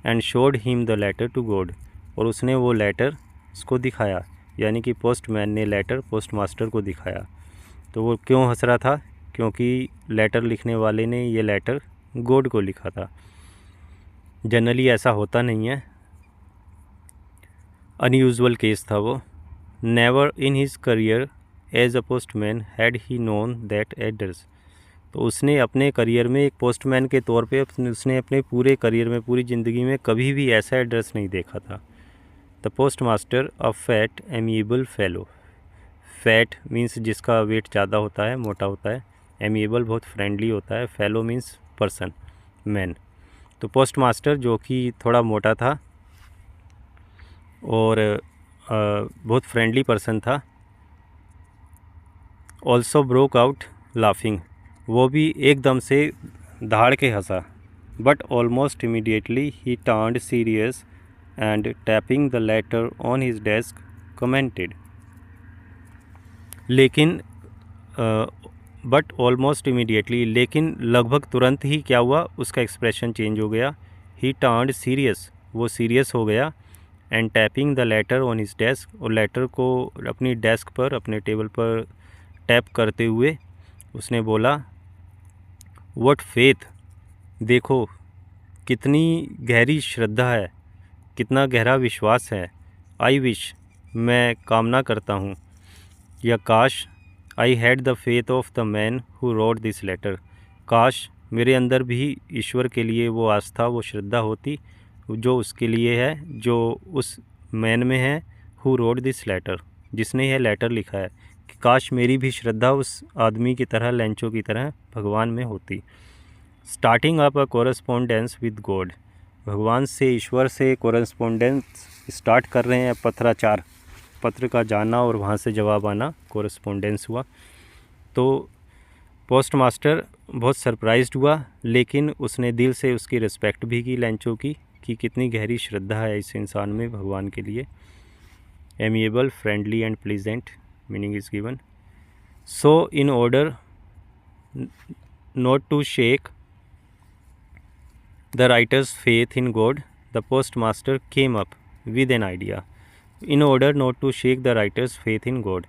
and showed him the letter to God, और उसने वो लेटर उसको दिखाया, यानी कि पोस्टमैन ने लेटर पोस्ट मास्टर को दिखाया। तो वो क्यों हंस रहा था, क्योंकि लेटर लिखने वाले ने ये लेटर गॉड को लिखा था। जनरली ऐसा होता नहीं है, अनयूजुअल केस था वो। Never in his career as a postman had he known that address, तो उसने अपने करियर में एक पोस्टमैन के तौर पे उसने अपने पूरे करियर में, पूरी ज़िंदगी में कभी भी ऐसा एड्रेस नहीं देखा था। The post master a fat amiable fellow, fat means जिसका वेट ज़्यादा होता है, मोटा होता है, एमिएबल बहुत फ्रेंडली होता है, फेलो मीन्स पर्सन, मैन। तो पोस्ट मास्टर जो कि थोड़ा मोटा था और बहुत फ्रेंडली पर्सन था, ऑल्सो ब्रोक आउट लाफिंग, वो भी एकदम से दहाड़ के हंसा। But almost immediately he turned serious and tapping the letter on his desk commented, लेकिन बट ऑलमोस्ट इमीडिएटली, लेकिन लगभग तुरंत ही क्या हुआ, उसका एक्सप्रेशन चेंज हो गया। ही टर्न्ड सीरियस, वो सीरियस हो गया, and tapping the letter on his desk, और लेटर को अपनी डेस्क पर, अपने टेबल पर टैप करते हुए उसने बोला, व्हाट फेथ, देखो कितनी गहरी श्रद्धा है, कितना गहरा विश्वास है। आई विश, मैं कामना करता हूँ, या काश, I had the faith of the man who wrote this letter, काश मेरे अंदर भी ईश्वर के लिए वो आस्था, वो श्रद्धा होती जो उसके लिए है, जो उस मैन में है, हु रोट दिस लेटर, जिसने यह लेटर लिखा है, कि काश मेरी भी श्रद्धा उस आदमी की तरह, लेंचो की तरह भगवान में होती। Starting up a correspondence with God, भगवान से, ईश्वर से कोरस्पोंडेंस स्टार्ट कर रहे हैं, पत्राचार, पत्र का जाना और वहाँ से जवाब आना, कोरस्पोंडेंस हुआ। तो पोस्ट मास्टर बहुत सरप्राइज्ड हुआ, लेकिन उसने दिल से उसकी रिस्पेक्ट भी की लेंचो की, कि कितनी गहरी श्रद्धा है इस इंसान में भगवान के लिए। Amiable, friendly and pleasant meaning is given. So in order not to shake the writer's faith in God, the post master came up with an idea. In order not to shake the writer's faith in God,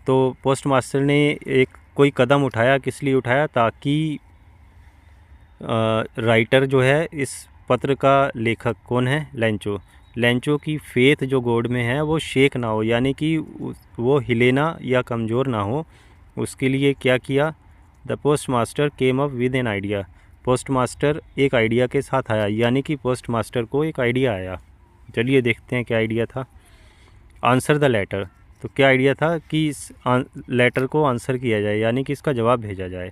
तो post master ने एक कोई कदम उठाया, किस लिए उठाया, ताकि writer जो है, इस पत्र का लेखक कौन है, लेंचो, लेंचो की फेथ जो गॉड में है वो शेक ना हो, यानी कि वो हिले ना या कमज़ोर ना हो, उसके लिए क्या किया, the post master came up with an idea, post master एक आइडिया के साथ आया, यानी कि पोस्ट मास्टर को एक आइडिया आया। चलिए देखते हैं क्या आइडिया था। आंसर द लेटर, तो क्या आइडिया था कि इस लेटर को आंसर किया जाए, यानी कि इसका जवाब भेजा जाए।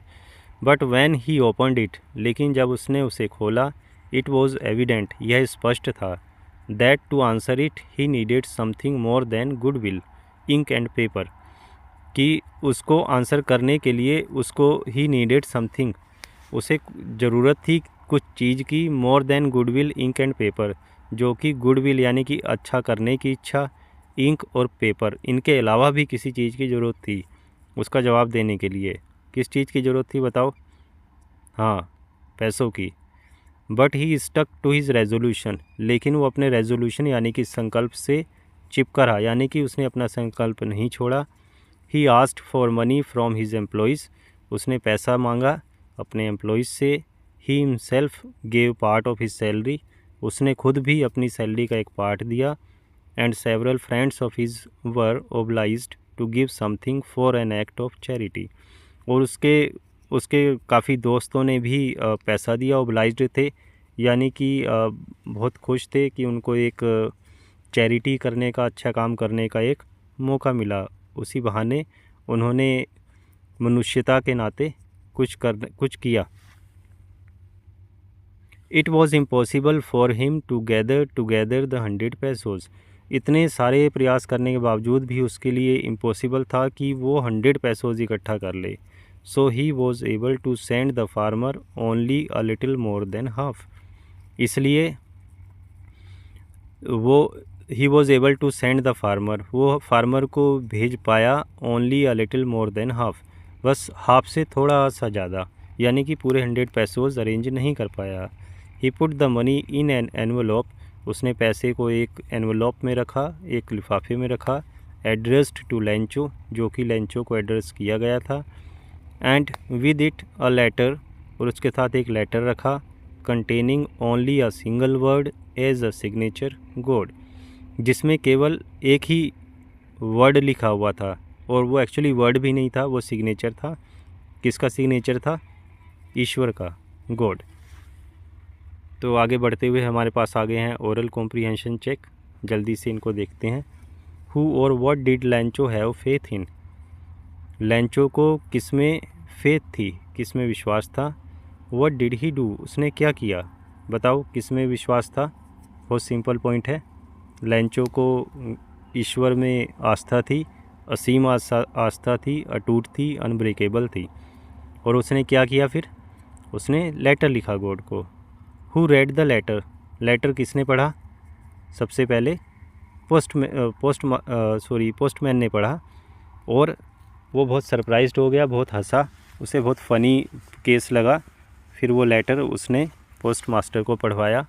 But when he opened it, लेकिन जब उसने उसे खोला, इट वॉज एविडेंट, यह स्पष्ट था, that to answer it he needed something more than goodwill, ink and paper, कि उसको आंसर करने के लिए उसको ही नीडेड समथिंग, उसे ज़रूरत थी कुछ चीज़ की, more than goodwill, ink and paper, जो कि गुडविल यानी कि अच्छा करने की इच्छा, इंक और पेपर, इनके अलावा भी किसी चीज़ की ज़रूरत थी उसका जवाब देने के लिए। किस चीज़ की ज़रूरत थी बताओ? हाँ, पैसों की। But he stuck to his resolution, लेकिन वो अपने रेजोल्यूशन यानी कि संकल्प से चिपका रहा, यानी कि उसने अपना संकल्प नहीं छोड़ा। He asked for money from his employees, उसने पैसा मांगा अपने एम्प्लॉइज़ से। He himself gave part of his salary, उसने खुद भी अपनी सैलरी का एक पार्ट दिया। And several friends of his were obliged to give something for an act of charity, और उसके उसके काफ़ी दोस्तों ने भी पैसा दिया, ओब्लाइज्ड थे यानी कि बहुत खुश थे कि उनको एक चैरिटी करने का, अच्छा काम करने का एक मौका मिला। उसी बहाने उन्होंने मनुष्यता के नाते कुछ किया। It was impossible for him to gather together the 100 pesos, इतने सारे प्रयास करने के बावजूद भी उसके लिए इम्पॉसिबल था कि वो 100 पैसोज़ इकट्ठा कर ले। So he was able to send the farmer only a little more than half, इसलिए वो he was able to send the farmer, वो फार्मर को भेज पाया only a little more than half, बस हाफ से थोड़ा सा ज़्यादा, यानी कि पूरे 100 पैसोज़ अरेंज नहीं कर पाया। He put the money in an envelope, उसने पैसे को एक एनवलप में रखा, एक लिफाफे में रखा। एड्रेस्ड टू लेंचो, जो कि लेंचो को एड्रेस किया गया था। And with it a letter, और उसके साथ एक लेटर रखा। Containing only a single word as a signature God, जिसमें केवल एक ही वर्ड लिखा हुआ था, और वो एक्चुअली वर्ड भी नहीं था, वो सिग्नेचर था। किसका सिग्नेचर था? ईश्वर का, गॉड। तो आगे बढ़ते हुए हमारे पास आ गए हैं ओरल कॉम्प्रीहेंशन चेक, जल्दी से इनको देखते हैं। हु और what did लैंचो have faith in, लैंचो को किसमें फेथ थी, किसमें विश्वास था। व्हाट डिड ही डू, उसने क्या किया, बताओ किसमें विश्वास था। बहुत सिंपल पॉइंट है, लैंचो को ईश्वर में आस्था थी, असीम आस्था थी, अटूट थी, अनब्रेकेबल थी। और उसने क्या किया फिर? उसने लेटर लिखा गॉड को। Who read the letter, letter किसने पढ़ा? सबसे पहले पोस्टमैन ने पढ़ा, और वो बहुत सरप्राइज्ड हो गया, बहुत हंसा, उसे बहुत फ़नी केस लगा। फिर वो लेटर उसने पोस्ट मास्टर को पढ़वाया।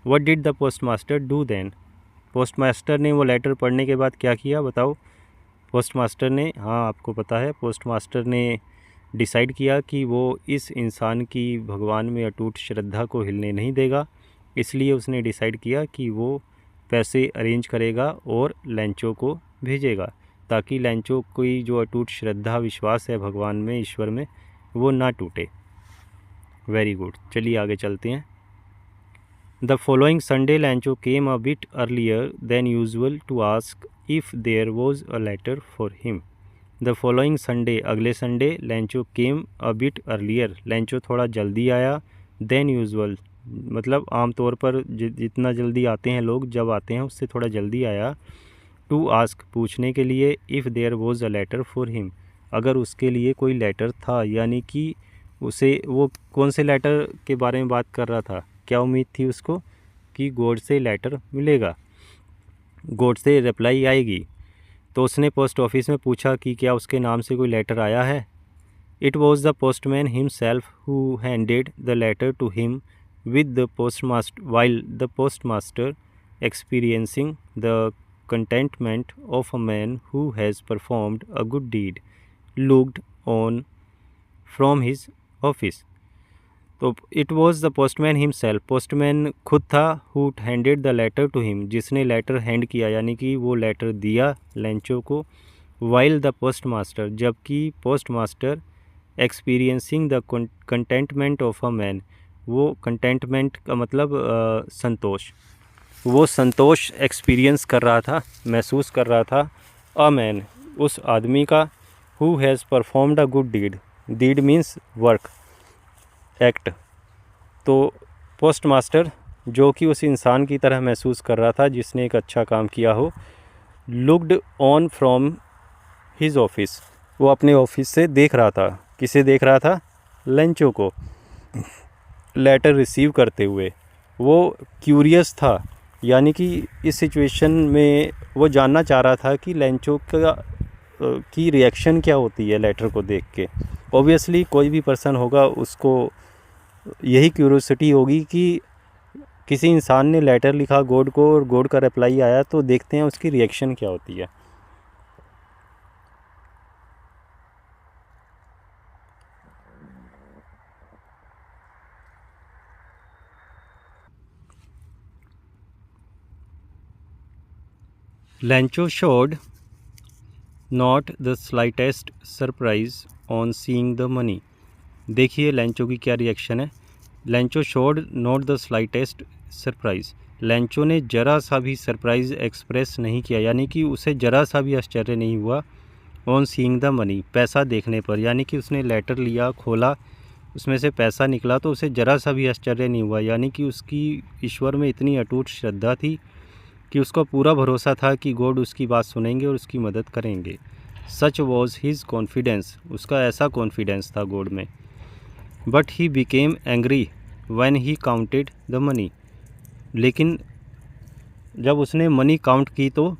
What did the post master do then, post master ने वो लेटर पढ़ने के बाद क्या किया, बताओ। पोस्ट मास्टर ने, हाँ आपको पता है, पोस्ट मास्टर ने डिसाइड किया कि वो इस इंसान की भगवान में अटूट श्रद्धा को हिलने नहीं देगा, इसलिए उसने डिसाइड किया कि वो पैसे अरेंज करेगा और लैंचो को भेजेगा, ताकि लैंचो की जो अटूट श्रद्धा विश्वास है भगवान में, ईश्वर में, वो ना टूटे। वेरी गुड, चलिए आगे चलते हैं। The following Sunday Lencho came a bit earlier than usual to ask if there was a letter for him. The following Sunday, अगले Sunday, Lencho came a bit earlier, Lencho थोड़ा जल्दी आया, than usual, मतलब आमतौर पर जितना जल्दी आते हैं लोग, जब आते हैं उससे थोड़ा जल्दी आया। टू आस्क, पूछने के लिए, if there was a letter for him, अगर उसके लिए कोई लेटर था, यानी कि उसे वो कौन से लेटर के बारे में बात कर रहा था, क्या उम्मीद थी उसको कि गॉड से लेटर मिलेगा, गॉड से रिप्लाई आएगी। तो उसने पोस्ट ऑफिस में पूछा कि क्या उसके नाम से कोई लेटर आया है। It was the postman himself who handed the letter to him with the postmaster, while the postmaster experiencing the contentment of a man who has performed a good deed looked on from his office. तो it was the postman himself, postman खुद था, who handed the letter to him, जिसने letter hand किया, यानी कि वो letter दिया Lencho को। वाइल द पोस्ट मास्टर, जबकि postmaster experiencing the contentment of a man, वो कंटेंटमेंट का मतलब संतोष, वो संतोष एक्सपीरियंस कर रहा था, महसूस कर रहा था। अ मैन, उस आदमी का, who has performed a good deed, deed means work, act. तो पोस्ट मास्टर, जो कि उस इंसान की तरह महसूस कर रहा था जिसने एक अच्छा काम किया हो, looked on from his office, वो अपने ऑफिस से देख रहा था, किसे देख रहा था? लैंचो को लेटर रिसीव करते हुए। वो क्यूरियस था, यानी कि इस सिचुएशन में वो जानना चाह रहा था कि लैंचो की रिएक्शन क्या होती है लेटर को देख के। ऑब्वियसली कोई भी पर्सन होगा उसको यही क्यूरियोसिटी होगी कि किसी इंसान ने लेटर लिखा गॉड को और गॉड का रिप्लाई आया, तो देखते हैं उसकी रिएक्शन क्या होती है। लैंचो showed not the slightest surprise on seeing the money. देखिए लैंचो की क्या रिएक्शन है। लैंचो showed not the slightest surprise. लैंचो ने ज़रा सा भी सरप्राइज एक्सप्रेस नहीं किया, यानी कि उसे ज़रा सा भी आश्चर्य नहीं हुआ ऑन सीइंग द मनी, पैसा देखने पर। यानी कि उसने लेटर लिया, खोला, उसमें से पैसा निकला तो उसे ज़रा सा भी आश्चर्य नहीं हुआ। यानी कि उसकी ईश्वर में इतनी अटूट श्रद्धा थी कि उसको पूरा भरोसा था कि गॉड उसकी बात सुनेंगे और उसकी मदद करेंगे। सच वॉज हिज कॉन्फिडेंस, उसका ऐसा कॉन्फिडेंस था गॉड में। But he became angry when he counted the money. लेकिन जब उसने मनी काउंट की तो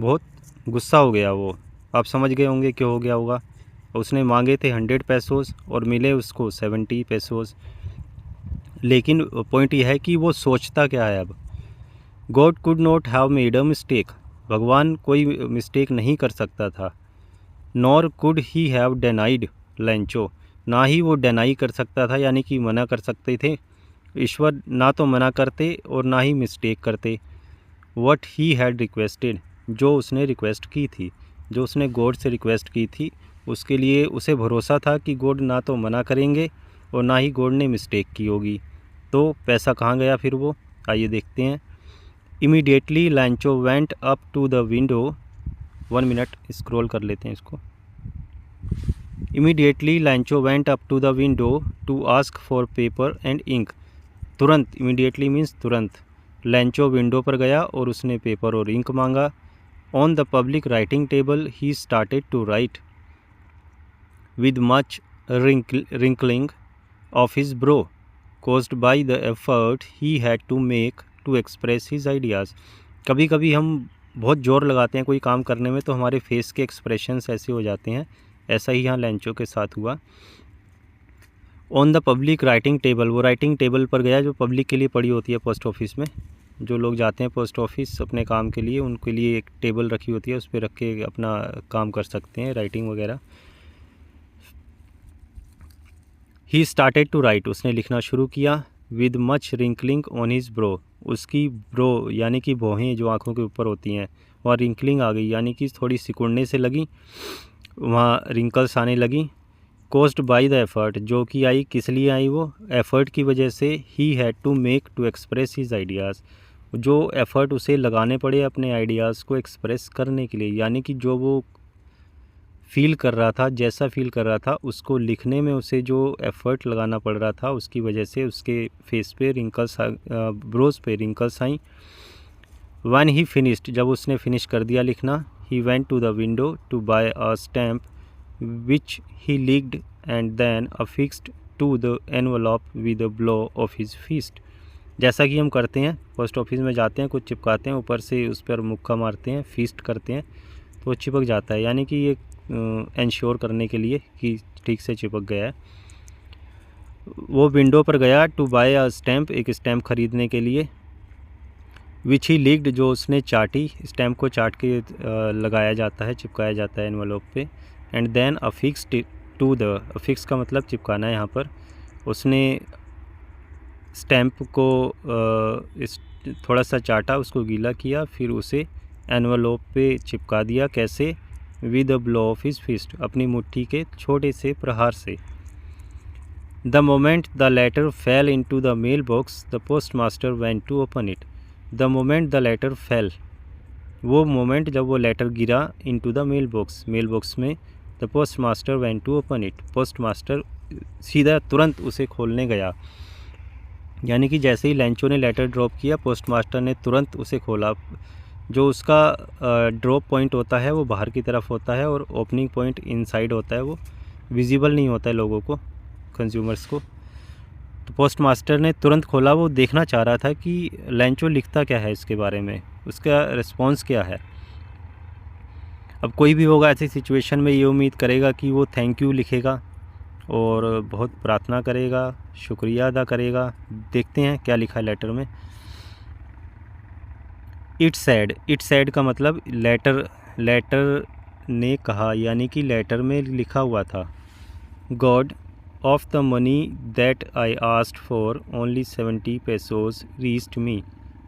बहुत गुस्सा हो गया वो। आप समझ गए होंगे क्यों हो गया होगा। उसने मांगे थे 100 पैसोज़ और मिले उसको 70 पैसोज़। लेकिन पॉइंट यह है कि वो सोचता क्या है अब। God could not have made a mistake, भगवान कोई मिस्टेक नहीं कर सकता था। नॉर कुड ही हैव डेनाइड लैंचो, ना ही वो डेनाई कर सकता था, यानी कि मना कर सकते थे। ईश्वर ना तो मना करते और ना ही मिस्टेक करते। व्हाट ही हैड रिक्वेस्टेड, जो उसने रिक्वेस्ट की थी, जो उसने गॉड से रिक्वेस्ट की थी, उसके लिए उसे भरोसा था कि गॉड ना तो मना करेंगे और ना ही गॉड ने मिस्टेक की होगी। तो पैसा कहाँ गया फिर वो, आइए देखते हैं। Immediately Lencho went up to the window. 1 minute scroll कर लेते हैं इसको। Immediately Lencho went up to the window to ask for paper and ink. तुरंत, इमीडिएटली मीन्स तुरंत, लैंचो विंडो पर गया और उसने पेपर और इंक मांगा। On the public writing table he started to write with much wrinkling of his brow caused by the effort he had to make to express his ideas। कभी कभी हम बहुत ज़ोर लगाते हैं कोई काम करने में तो हमारे फेस के एक्सप्रेशंस ऐसे हो जाते हैं। ऐसा ही यहाँ लैंचो के साथ हुआ। On the public writing table, वो राइटिंग टेबल पर गया जो पब्लिक के लिए पड़ी होती है पोस्ट ऑफिस में। जो लोग जाते हैं पोस्ट ऑफिस अपने काम के लिए, उनके लिए एक टेबल रखी होती है, उस पर रख के अपना काम कर सकते हैं, राइटिंग वगैरह। ही स्टार्टेड टू राइट, उसने लिखना शुरू किया। With much wrinkling on his bro, उसकी ब्रो यानी कि भौहें जो आँखों के ऊपर होती हैं वहाँ रिंकलिंग आ गई, यानी कि थोड़ी सिकुड़ने से लगी, वहाँ रिंकल्स आने लगी। कोस्ड बाय द एफर्ट, जो कि आई किस लिए आई, वो एफ़र्ट की वजह से। He had to make to express his ideas, जो एफ़र्ट उसे लगाने पड़े अपने आइडियाज़ को एक्सप्रेस करने के लिए। यानी कि जो वो फील कर रहा था, जैसा फील कर रहा था, उसको लिखने में उसे जो एफ़र्ट लगाना पड़ रहा था, उसकी वजह से उसके फेस पे रिंकल्स, ब्रोज पे रिंकल्स आई। व्हेन ही फिनिश्ड, जब उसने फिनिश कर दिया लिखना, he went to the window to buy a stamp which he licked and then affixed to the envelope with a blow of his fist। जैसा कि हम करते हैं पोस्ट ऑफिस में जाते हैं, कुछ चिपकाते हैं, ऊपर से उस पर मुक्का मारते हैं, फीस्ट करते हैं तो वो चिपक जाता है। यानी कि ये इंश्योर करने के लिए कि ठीक से चिपक गया है। वो विंडो पर गया टू बाय अ स्टैम्प, एक स्टैम्प ख़रीदने के लिए। विच ही लिक्ड, जो उसने चाटी, स्टैम्प को चाट के लगाया जाता है, चिपकाया जाता है एनवलप पे। And then affixed to the, affix का मतलब चिपकाना है यहाँ पर। उसने स्टैम्प को थोड़ा सा चाटा, उसको गीला किया, फिर उसे एनवलप पे चिपका दिया। कैसे? With a blow of his fist, अपनी मुट्ठी के छोटे से प्रहार से। The moment the letter fell in to the mail box the post master went to open it. The moment the letter fell, वो मोमेंट जब वो लेटर गिरा into the mail box, mail box में, the post master went to open it, post master सीधा तुरंत उसे खोलने गया। यानी कि जैसे ही लैंचो ने लेटर ड्रॉप किया, पोस्ट मास्टर ने तुरंत उसे खोला। जो उसका ड्रॉप पॉइंट होता है वो बाहर की तरफ होता है और ओपनिंग पॉइंट इनसाइड होता है, वो विजिबल नहीं होता है लोगों को, कंज्यूमर्स को। तो पोस्ट मास्टर ने तुरंत खोला, वो देखना चाह रहा था कि लैंचो लिखता क्या है इसके बारे में, उसका रिस्पॉन्स क्या है। अब कोई भी होगा ऐसी सिचुएशन में ये उम्मीद करेगा कि वो थैंक यू लिखेगा और बहुत प्रार्थना करेगा, शुक्रिया अदा करेगा। देखते हैं क्या लिखा है लेटर में। इट सैड का मतलब लेटर ने कहा, यानी कि लेटर में लिखा हुआ था। God of the money that I asked for only 70 pesos reached me.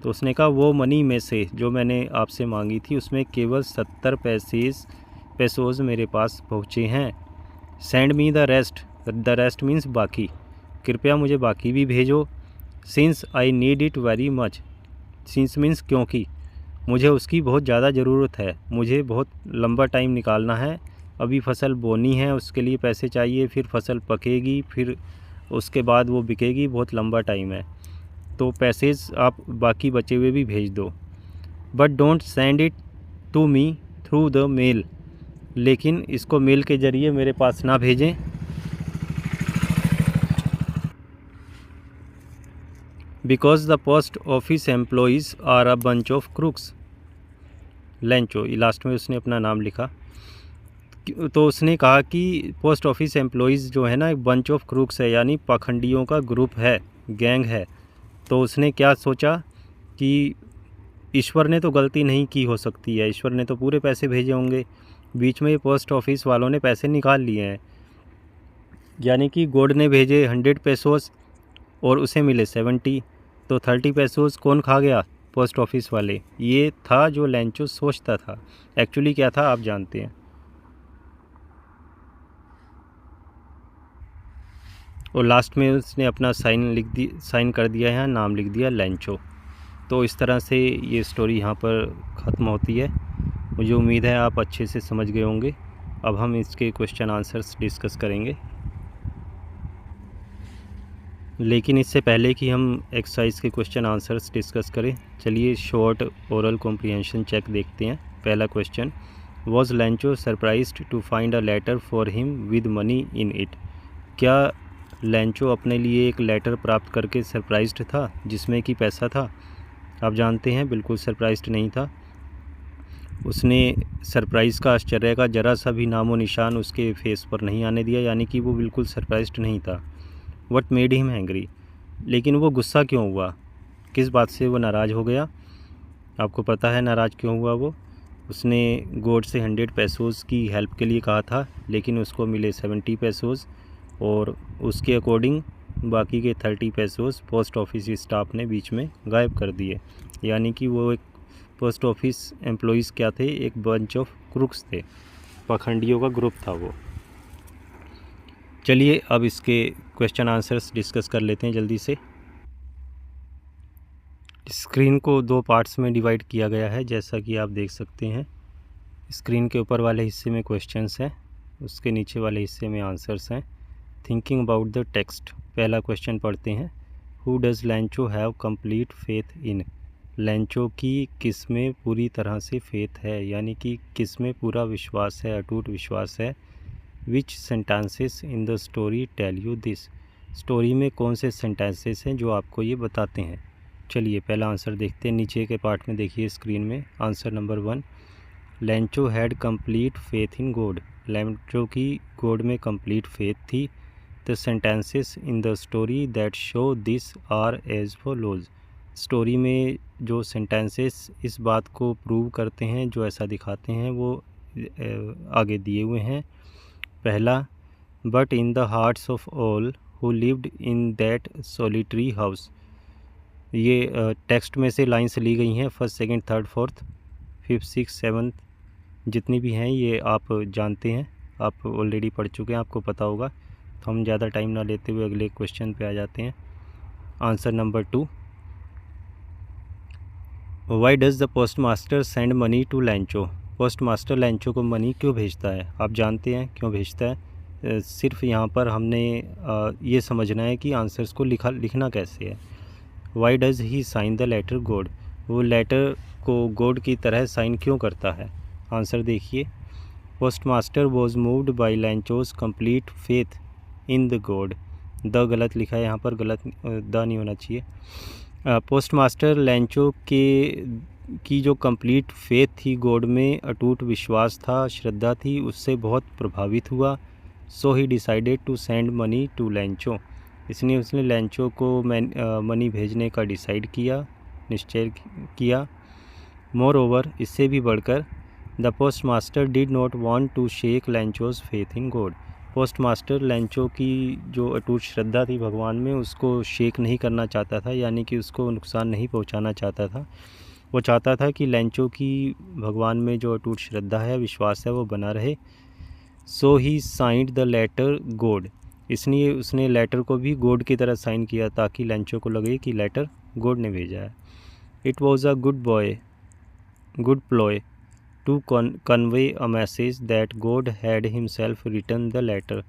तो उसने कहा वो मनी में से जो मैंने आपसे मांगी थी उसमें केवल 70 पैसोज़ मेरे पास पहुँचे हैं। Send me the rest means बाकी, कृपया मुझे बाकी भी भेजो। Since I need it very much, since means क्योंकि, मुझे उसकी बहुत ज़्यादा ज़रूरत है, मुझे बहुत लंबा टाइम निकालना है, अभी फसल बोनी है उसके लिए पैसे चाहिए, फिर फसल पकेगी, फिर उसके बाद वो बिकेगी, बहुत लंबा टाइम है, तो पैसेज आप बाकी बचे हुए भी भेज दो। But don't send it to me through the mail, लेकिन इसको मेल के ज़रिए मेरे पास ना भेजें। Because the post office employees are a bunch of crooks. Lencho, last में उसने अपना नाम लिखा। तो उसने कहा कि पोस्ट ऑफिस एम्प्लॉयज़ जो है ना एक बंच ऑफ क्रूक्स है, यानी पाखंडियों का ग्रुप है, गैंग है। तो उसने क्या सोचा कि ईश्वर ने तो गलती नहीं की हो सकती है, ईश्वर ने तो पूरे पैसे भेजे होंगे, बीच में ये पोस्ट ऑफिस वालों ने पैसे निकाल लिए हैं, यानी कि गॉड ने भेजे 100 पैसोस और उसे मिले 70, तो 30 पैसोस कौन खा गया? पोस्ट ऑफिस वाले। ये था जो लेंचो सोचता था। एक्चुअली क्या था आप जानते हैं। और लास्ट में उसने अपना साइन कर दिया है, नाम लिख दिया लेंचो। तो इस तरह से ये स्टोरी यहाँ पर ख़त्म होती है। मुझे उम्मीद है आप अच्छे से समझ गए होंगे। अब हम इसके क्वेश्चन आंसर्स डिस्कस करेंगे, लेकिन इससे पहले कि हम एक्सरसाइज के क्वेश्चन आंसर्स डिस्कस करें, चलिए शॉर्ट ओरल कॉम्प्रिहेंशन चेक देखते हैं। पहला question, was Lencho surprised to find a letter for him with money in it. क्या लेंचो अपने लिए एक लेटर प्राप्त करके सरप्राइज्ड था जिसमें कि पैसा था? आप जानते हैं बिल्कुल सरप्राइज्ड नहीं था। उसने सरप्राइज़ का, आश्चर्य का ज़रा सा भी नामो निशान उसके फेस पर नहीं आने दिया, यानी कि वो बिल्कुल सरप्राइज्ड नहीं था। व्हाट मेड हिम एंग्री, लेकिन वो गुस्सा क्यों हुआ? किस बात से वो नाराज़ हो गया? आपको पता है नाराज़ क्यों हुआ वो? उसने गॉड से 100 पैसोज़ की हेल्प के लिए कहा था, लेकिन उसको मिले 70 पैसोज़, और उसके अकॉर्डिंग बाकी के 30 पैसोज़ पोस्ट ऑफिस स्टाफ ने बीच में गायब कर दिए, यानी कि वो एक पोस्ट ऑफिस एम्प्लॉयज़ क्या थे? एक बंच ऑफ क्रूक्स थे, पाखंडियों का ग्रुप था वो। चलिए अब इसके क्वेश्चन आंसर्स डिस्कस कर लेते हैं जल्दी से। स्क्रीन को 2 पार्ट्स में डिवाइड किया गया है, जैसा कि आप देख सकते हैं। स्क्रीन के ऊपर वाले हिस्से में क्वेश्चंस हैं, उसके नीचे वाले हिस्से में आंसर्स हैं। थिंकिंग अबाउट द टेक्स्ट, पहला क्वेश्चन पढ़ते हैं। Who does Lencho have complete faith in. Lencho की किस में पूरी तरह से फेथ है, यानी कि किस में पूरा विश्वास है, अटूट विश्वास है। Which sentences in the story tell you this. Story में कौन से सेंटेंसेस हैं जो आपको ये बताते हैं। चलिए पहला आंसर देखते हैं, नीचे के पार्ट में देखिए स्क्रीन में। Answer number 1, Lencho had complete faith in God. Lencho की गॉड में कंप्लीट फेथ थी। The sentences in the story that show this are as follows. Story में जो सेंटेंसेस इस बात को प्रूव करते हैं, जो ऐसा दिखाते हैं, वो आगे दिए हुए हैं। पहला, but in the hearts of all who lived in that solitary house. ये टेक्स्ट में से लाइन्स ली गई हैं, 1st, 2nd, 3rd, 4th, 5th, 6th, 7th, जितनी भी हैं ये आप जानते हैं, आप ऑलरेडी पढ़ चुके हैं, आपको पता होगा। तो हम ज़्यादा टाइम ना लेते हुए अगले क्वेश्चन पे आ जाते हैं। Answer number 2, why does the post master send money to Lencho. Postmaster Lencho को मनी क्यों भेजता है? आप जानते हैं क्यों भेजता है। सिर्फ यहाँ पर हमने ये समझना है कि आंसर्स को लिखना कैसे है। Why does he sign the letter God, वो लेटर को गॉड की तरह साइन क्यों करता है। आंसर देखिए, postmaster was moved by Lencho's complete faith in the God. The गलत लिखा है यहाँ पर, गलत द नहीं होना चाहिए। पोस्ट मास्टर लेंचो की जो कंप्लीट फेथ थी गॉड में, अटूट विश्वास था, श्रद्धा थी, उससे बहुत प्रभावित हुआ। So he decided to send money to Lencho, इसलिए उसने लेंचो को मनी भेजने का डिसाइड किया, निश्चय किया। मोर ओवर, इससे भी बढ़कर, the post master did not want to shake Lencho's faith in God. Postmaster Lencho की जो अटूट श्रद्धा थी भगवान में उसको शेक नहीं करना चाहता था, यानी कि उसको नुकसान नहीं पहुंचाना चाहता था। वो चाहता था कि लेंचो की भगवान में जो अटूट श्रद्धा है, विश्वास है, वो बना रहे। So he signed the letter God, इसलिए उसने लेटर को भी गॉड की तरह साइन किया ताकि लेंचो को लगे कि लेटर गॉड ने भेजा है। It was a good ploy to convey a message that God had himself written the letter.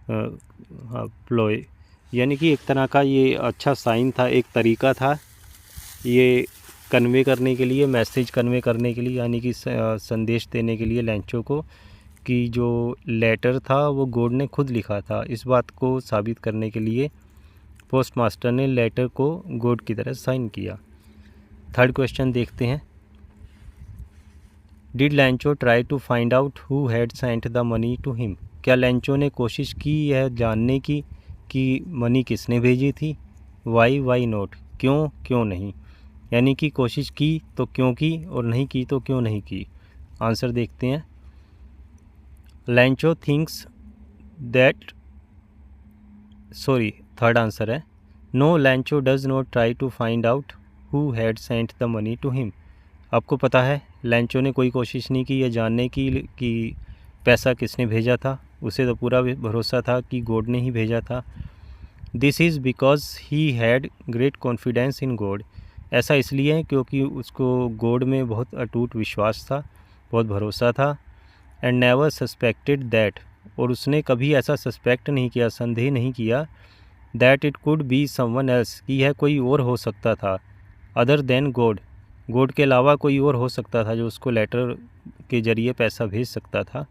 Ploy यानी कि एक तरह का ये अच्छा साइन था, एक तरीका था ये कन्वे करने के लिए, मैसेज कन्वे करने के लिए, यानी कि संदेश देने के लिए लेंचो को कि जो लेटर था वो गॉड ने खुद लिखा था। इस बात को साबित करने के लिए पोस्ट मास्टर ने लेटर को गॉड की तरह साइन किया। थर्ड क्वेश्चन देखते हैं। Did Lencho try to find out who had sent the money to him, क्या लेंचो ने कोशिश की यह जानने की कि मनी किसने भेजी थी। वाई नॉट, क्यों नहीं, यानी कि कोशिश की तो क्यों की और नहीं की तो क्यों नहीं की। आंसर देखते हैं। Lencho thinks that, third answer है no, Lencho does not try to find out who had sent the money to him. आपको पता है लेंचो ने कोई कोशिश नहीं की यह जानने की कि पैसा किसने भेजा था, उसे तो पूरा भरोसा था कि गॉड ने ही भेजा था। This is because he had great confidence in God, ऐसा इसलिए है क्योंकि उसको गॉड में बहुत अटूट विश्वास था, बहुत भरोसा था। एंड नेवर सस्पेक्टेड दैट, और उसने कभी ऐसा सस्पेक्ट नहीं किया, संदेह नहीं किया, that it could be someone else, कि यह कोई और हो सकता था, अदर देन गॉड, गॉड के अलावा कोई और हो सकता था जो उसको लेटर के ज़रिए पैसा भेज सकता था।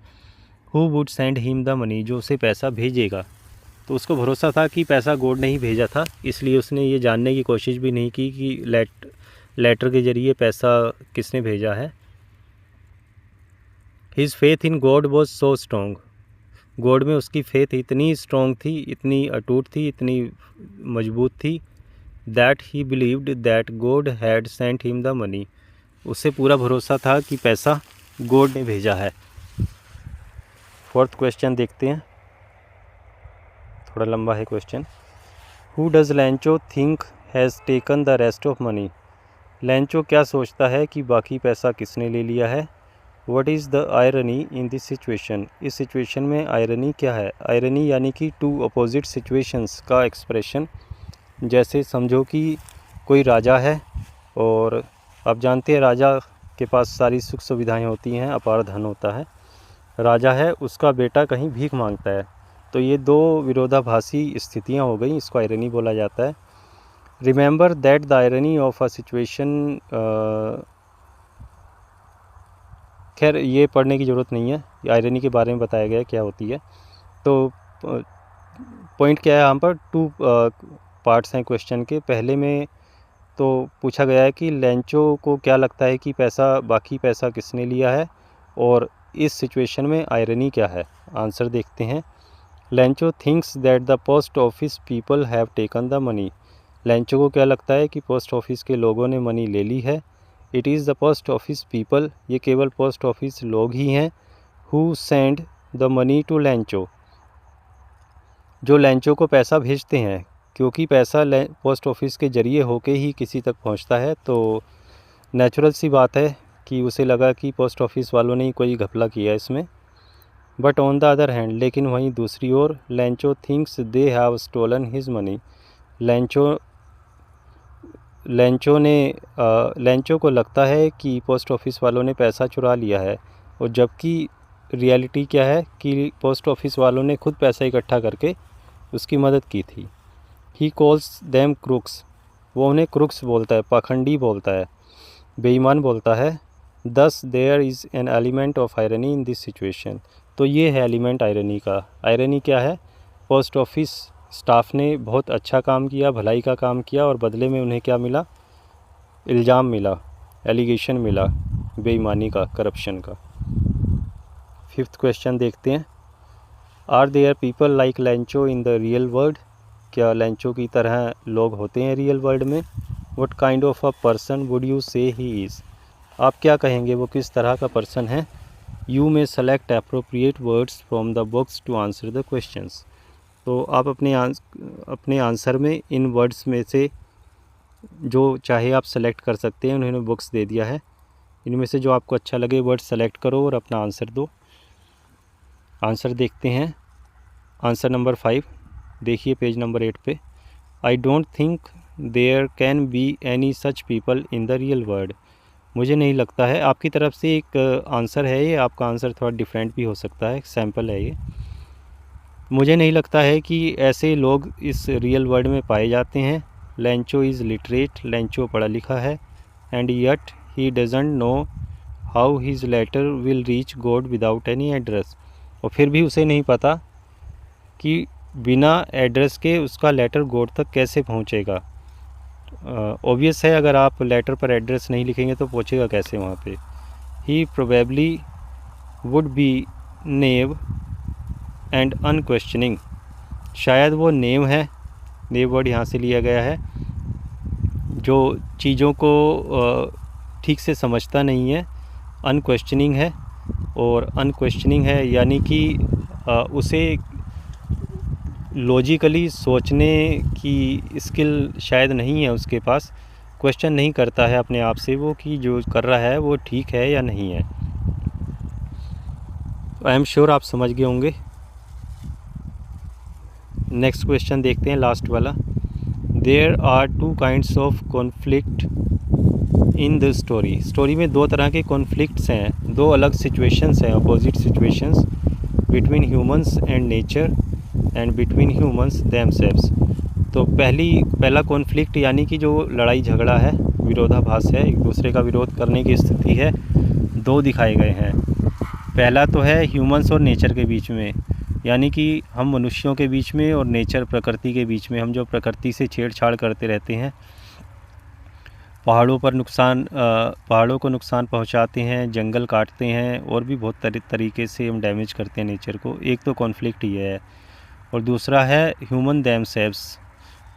Who would send him the money, जो उसे पैसा भेजेगा। तो उसको भरोसा था कि पैसा गॉड ने ही भेजा था, इसलिए उसने ये जानने की कोशिश भी नहीं की कि लेटर के ज़रिए पैसा किसने भेजा है। His faith in God was so strong, God में उसकी फेथ इतनी स्ट्रॉन्ग थी, इतनी अटूट थी, इतनी मजबूत थी, that he believed that God had sent him the money, उससे पूरा भरोसा था कि पैसा गॉड ने भेजा है। फोर्थ क्वेश्चन देखते हैं, थोड़ा लंबा है question. Who does Lencho think has taken the rest of money, Lencho क्या सोचता है कि बाकी पैसा किसने ले लिया है। What is the irony in this situation, इस सिचुएशन में आयरनी क्या है। आयरनी यानी कि टू अपोजिट सिचुएशंस का एक्सप्रेशन। जैसे समझो कि कोई राजा है और आप जानते हैं राजा के पास सारी सुख सुविधाएं होती हैं, अपार धन होता है। राजा है, उसका बेटा कहीं भीख मांगता है, तो ये दो विरोधाभासी स्थितियां हो गई, इसको आयरनी बोला जाता है। Remember that the irony of a situation, खैर ये पढ़ने की ज़रूरत नहीं है, आयरनी के बारे में बताया गया क्या होती है। तो पॉइंट क्या है यहाँ पर, टू पार्ट्स हैं क्वेश्चन के। पहले में तो पूछा गया है कि लेंचो को क्या लगता है कि बाकी पैसा किसने लिया है, और इस सिचुएशन में आयरनी क्या है। आंसर देखते हैं। Lencho thinks that the post office people have taken the money, Lencho को क्या लगता है कि पोस्ट ऑफिस के लोगों ने मनी ले ली है। It is the post office people, ये केवल पोस्ट ऑफिस लोग ही हैं। Who send the money to Lencho, जो लेंचो को पैसा भेजते हैं, क्योंकि पैसा पोस्ट ऑफिस के ज़रिए होके ही किसी तक पहुंचता है, तो नेचुरल सी बात है कि उसे लगा कि पोस्ट ऑफिस वालों ने कोई घपला किया इसमें। But on the other hand, लेकिन वहीं दूसरी ओर, Lencho thinks they have stolen his money, Lencho को लगता है कि पोस्ट ऑफिस वालों ने पैसा चुरा लिया है, और जबकि रियलिटी क्या है कि पोस्ट ऑफिस वालों ने खुद पैसा इकट्ठा करके उसकी मदद की थी। ही कॉल्स देम क्रुक्स, वो उन्हें क्रुक्स बोलता है, पाखंडी बोलता है, बेईमान बोलता है। Thus there is an element of irony in this situation, तो ये है एलिमेंट आयरनी का। आयरनी क्या है, पोस्ट ऑफिस स्टाफ ने बहुत अच्छा काम किया, भलाई का काम किया, और बदले में उन्हें क्या मिला, इल्ज़ाम मिला, एलिगेशन मिला बेईमानी का, करप्शन का। फिफ्थ क्वेश्चन देखते हैं। Are there people like Lencho in the real world, क्या लेंचो की तरह लोग होते हैं रियल वर्ल्ड में। What kind of a person would you say he is, आप क्या कहेंगे वो किस तरह का पर्सन है। You may select appropriate words from the books to answer the questions. तो आप अपने आंसर में इन वर्ड्स में से जो चाहे आप सेलेक्ट कर सकते हैं। उन्होंने बुक्स दे दिया है, इनमें से जो आपको अच्छा लगे वर्ड सेलेक्ट करो और अपना आंसर दो। आंसर देखते हैं। आंसर नंबर 5 देखिए पेज नंबर 8 पे। I don't think there can be any such people in the real world. मुझे नहीं लगता है, आपकी तरफ से एक आंसर है ये, आपका आंसर थोड़ा डिफरेंट भी हो सकता है, सैम्पल है ये। मुझे नहीं लगता है कि ऐसे लोग इस रियल वर्ल्ड में पाए जाते हैं। लेंचो इज़ लिटरेट, लेंचो पढ़ा लिखा है। And yet he doesn't know how his letter will reach God without any address. और फिर भी उसे नहीं पता कि बिना एड्रेस के उसका लेटर गॉड तक कैसे पहुंचेगा। ऑब्वियस है, अगर आप लेटर पर एड्रेस नहीं लिखेंगे तो पहुंचेगा कैसे वहाँ पे। He probably would be naive and unquestioning. शायद वो नेव है, नेव वर्ड यहाँ से लिया गया है, जो चीज़ों को ठीक से समझता नहीं है। अनक्वेश्चनिंग है, और अनक्वेश्चनिंग है यानी कि उसे लॉजिकली सोचने की स्किल शायद नहीं है उसके पास। क्वेश्चन नहीं करता है अपने आप से वो कि जो कर रहा है वो ठीक है या नहीं है। आई एम श्योर आप समझ गए होंगे। नेक्स्ट क्वेश्चन देखते हैं, लास्ट वाला। There are 2 kinds of conflict in the story. Story में 2 तरह के कॉन्फ्लिक्ट्स हैं, 2 अलग सिचुएशंस हैं, opposite situations, between humans and nature and between humans themselves. तो पहला कॉन्फ्लिक्ट यानी कि जो लड़ाई झगड़ा है, विरोधाभास है, एक दूसरे का विरोध करने की स्थिति है, 2 दिखाए गए हैं। पहला तो है ह्यूमंस और नेचर के बीच में, यानी कि हम मनुष्यों के बीच में और नेचर प्रकृति के बीच में। हम जो प्रकृति से छेड़छाड़ करते रहते हैं, पहाड़ों को नुकसान पहुंचाते हैं, जंगल काटते हैं, और भी बहुत तरीके से हम डैमेज करते हैं नेचर को। एक तो कॉन्फ्लिक्ट ये है। और दूसरा है ह्यूमन देमसेल्व्स,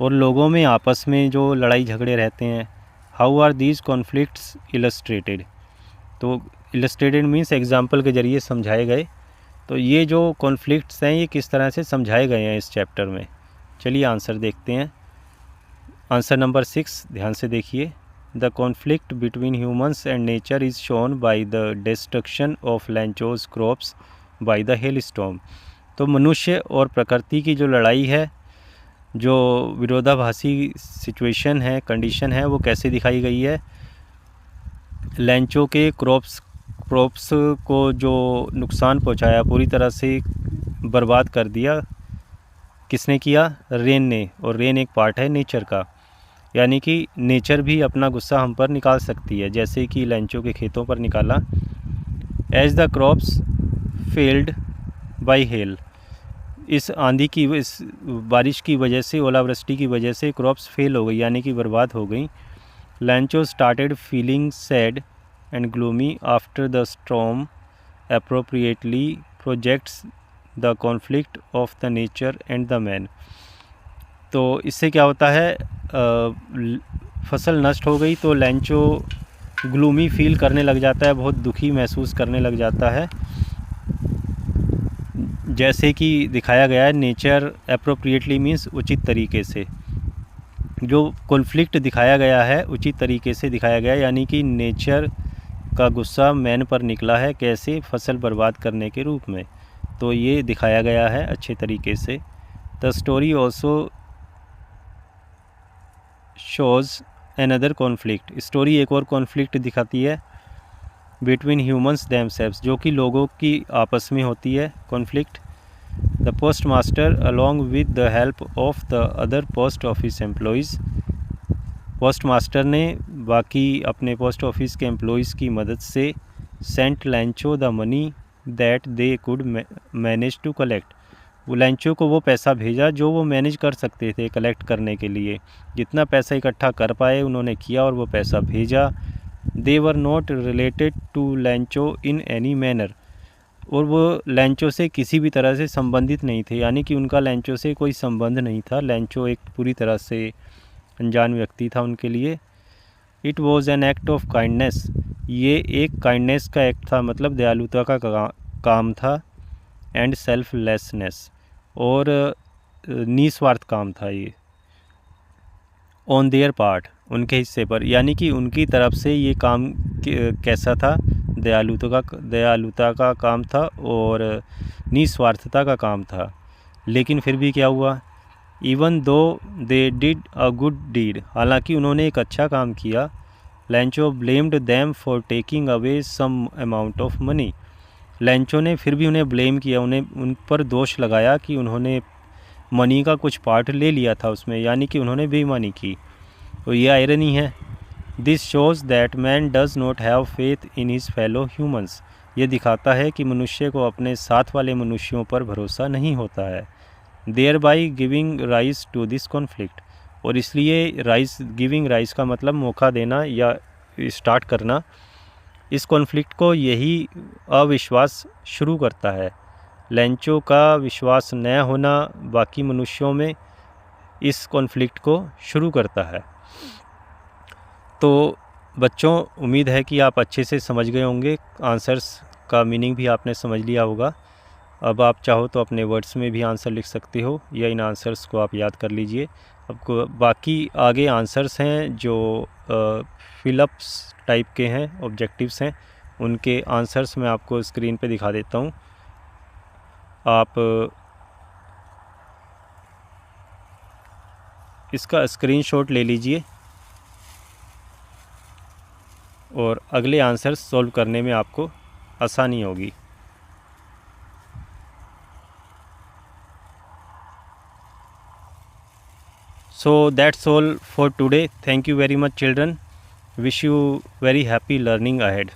और लोगों में आपस में जो लड़ाई झगड़े रहते हैं। How are these conflicts illustrated. तो इलस्ट्रेटेड मीन्स एग्जाम्पल के ज़रिए समझाए गए। तो ये जो कॉन्फ्लिक्ट्स हैं ये किस तरह से समझाए गए हैं इस चैप्टर में। चलिए आंसर देखते हैं। आंसर नंबर 6 ध्यान से देखिए। The conflict between humans and nature is shown by the destruction of Lencho's crops by the hell storm. तो मनुष्य और प्रकृति की जो लड़ाई है, जो विरोधाभासी सिचुएशन है, कंडीशन है, वो कैसे दिखाई गई है। लेंचो के क्रॉप्स को जो नुकसान पहुंचाया, पूरी तरह से बर्बाद कर दिया, किसने किया? रेन ने। और रेन एक पार्ट है नेचर का, यानी कि नेचर भी अपना गुस्सा हम पर निकाल सकती है, जैसे कि लेंचो के खेतों पर निकाला। As the crops failed by hail. इस आंधी की, इस बारिश की वजह से, ओलावृष्टि की वजह से क्रॉप्स फेल हो गई, यानी कि बर्बाद हो गई। Lencho started feeling sad and gloomy after the storm appropriately projects the conflict of the nature and the man. तो इससे क्या होता है, फसल नष्ट हो गई तो लेंचो ग्लूमी फील करने लग जाता है, बहुत दुखी महसूस करने लग जाता है। जैसे कि दिखाया गया है, नेचर अप्रोप्रिएटली मीन्स उचित तरीके से। जो कॉन्फ्लिक्ट दिखाया गया है उचित तरीके से दिखाया गया है, यानी कि नेचर का गुस्सा मैन पर निकला है, कैसे? फसल बर्बाद करने के रूप में। तो ये दिखाया गया है अच्छे तरीके से। The story also shows another conflict. Story एक और कॉन्फ्लिक्ट दिखाती है बिटवीन ह्यूमंस देमसेल्व्स, जो कि लोगों की आपस में होती है conflict. The post master along with the help of the other post office employees. Post master ने बाकी अपने पोस्ट ऑफिस के एम्प्लॉयज़ की मदद से sent Lencho the money that they could manage to collect. वो लेंचो को वो पैसा भेजा जो वो मैनेज कर सकते थे कलेक्ट करने के लिए। जितना पैसा इकट्ठा कर पाए उन्होंने किया और वो पैसा भेजा। They were not related to Lencho in any manner. और वो लेंचो से किसी भी तरह से संबंधित नहीं थे, यानी कि उनका लेंचो से कोई संबंध नहीं था। लेंचो एक पूरी तरह से अनजान व्यक्ति था उनके लिए। It was an act of kindness. ये एक काइंडनेस का एक्ट था, मतलब दयालुता का काम था, एंड सेल्फलेसनेस, और निस्वार्थ काम था ये ऑन देयर पार्ट, उनके हिस्से पर, यानी कि उनकी तरफ से ये काम कैसा था, दयालुता का काम था और निस्वार्थता का काम था। लेकिन फिर भी क्या हुआ, even though they did a good deed, हालांकि उन्होंने एक अच्छा काम किया, Lencho blamed them for taking away some amount of money, Lencho ने फिर भी उन्हें ब्लेम किया, उन पर दोष लगाया कि उन्होंने मनी का कुछ पार्ट ले लिया था उसमें, यानी कि उन्होंने बेईमानी की। तो ये आयरनी है। This shows that man does not have faith in his fellow humans, ये दिखाता है कि मनुष्य को अपने साथ वाले मनुष्यों पर भरोसा नहीं होता है। Thereby giving rise to this conflict, और इसलिए गिविंग राइज का मतलब मौका देना या स्टार्ट करना, इस कॉन्फ्लिक्ट को यही अविश्वास शुरू करता है। लैंचो का विश्वास न होना बाकी मनुष्यों में इस कॉन्फ्लिक्ट को शुरू करता है। तो बच्चों, उम्मीद है कि आप अच्छे से समझ गए होंगे, आंसर्स का मीनिंग भी आपने समझ लिया होगा। अब आप चाहो तो अपने वर्ड्स में भी आंसर लिख सकते हो, या इन आंसर्स को आप याद कर लीजिए। आपको बाकी आगे आंसर्स हैं जो फिलअप्स टाइप के हैं, ऑब्जेक्टिव्स हैं, उनके आंसर्स मैं आपको स्क्रीन पे दिखा देता हूँ। आप इसका स्क्रीनशॉट ले लीजिए और अगले आंसर्स सॉल्व करने में आपको आसानी होगी। So that's all for today. Thank you very much, children. Wish you very happy learning ahead.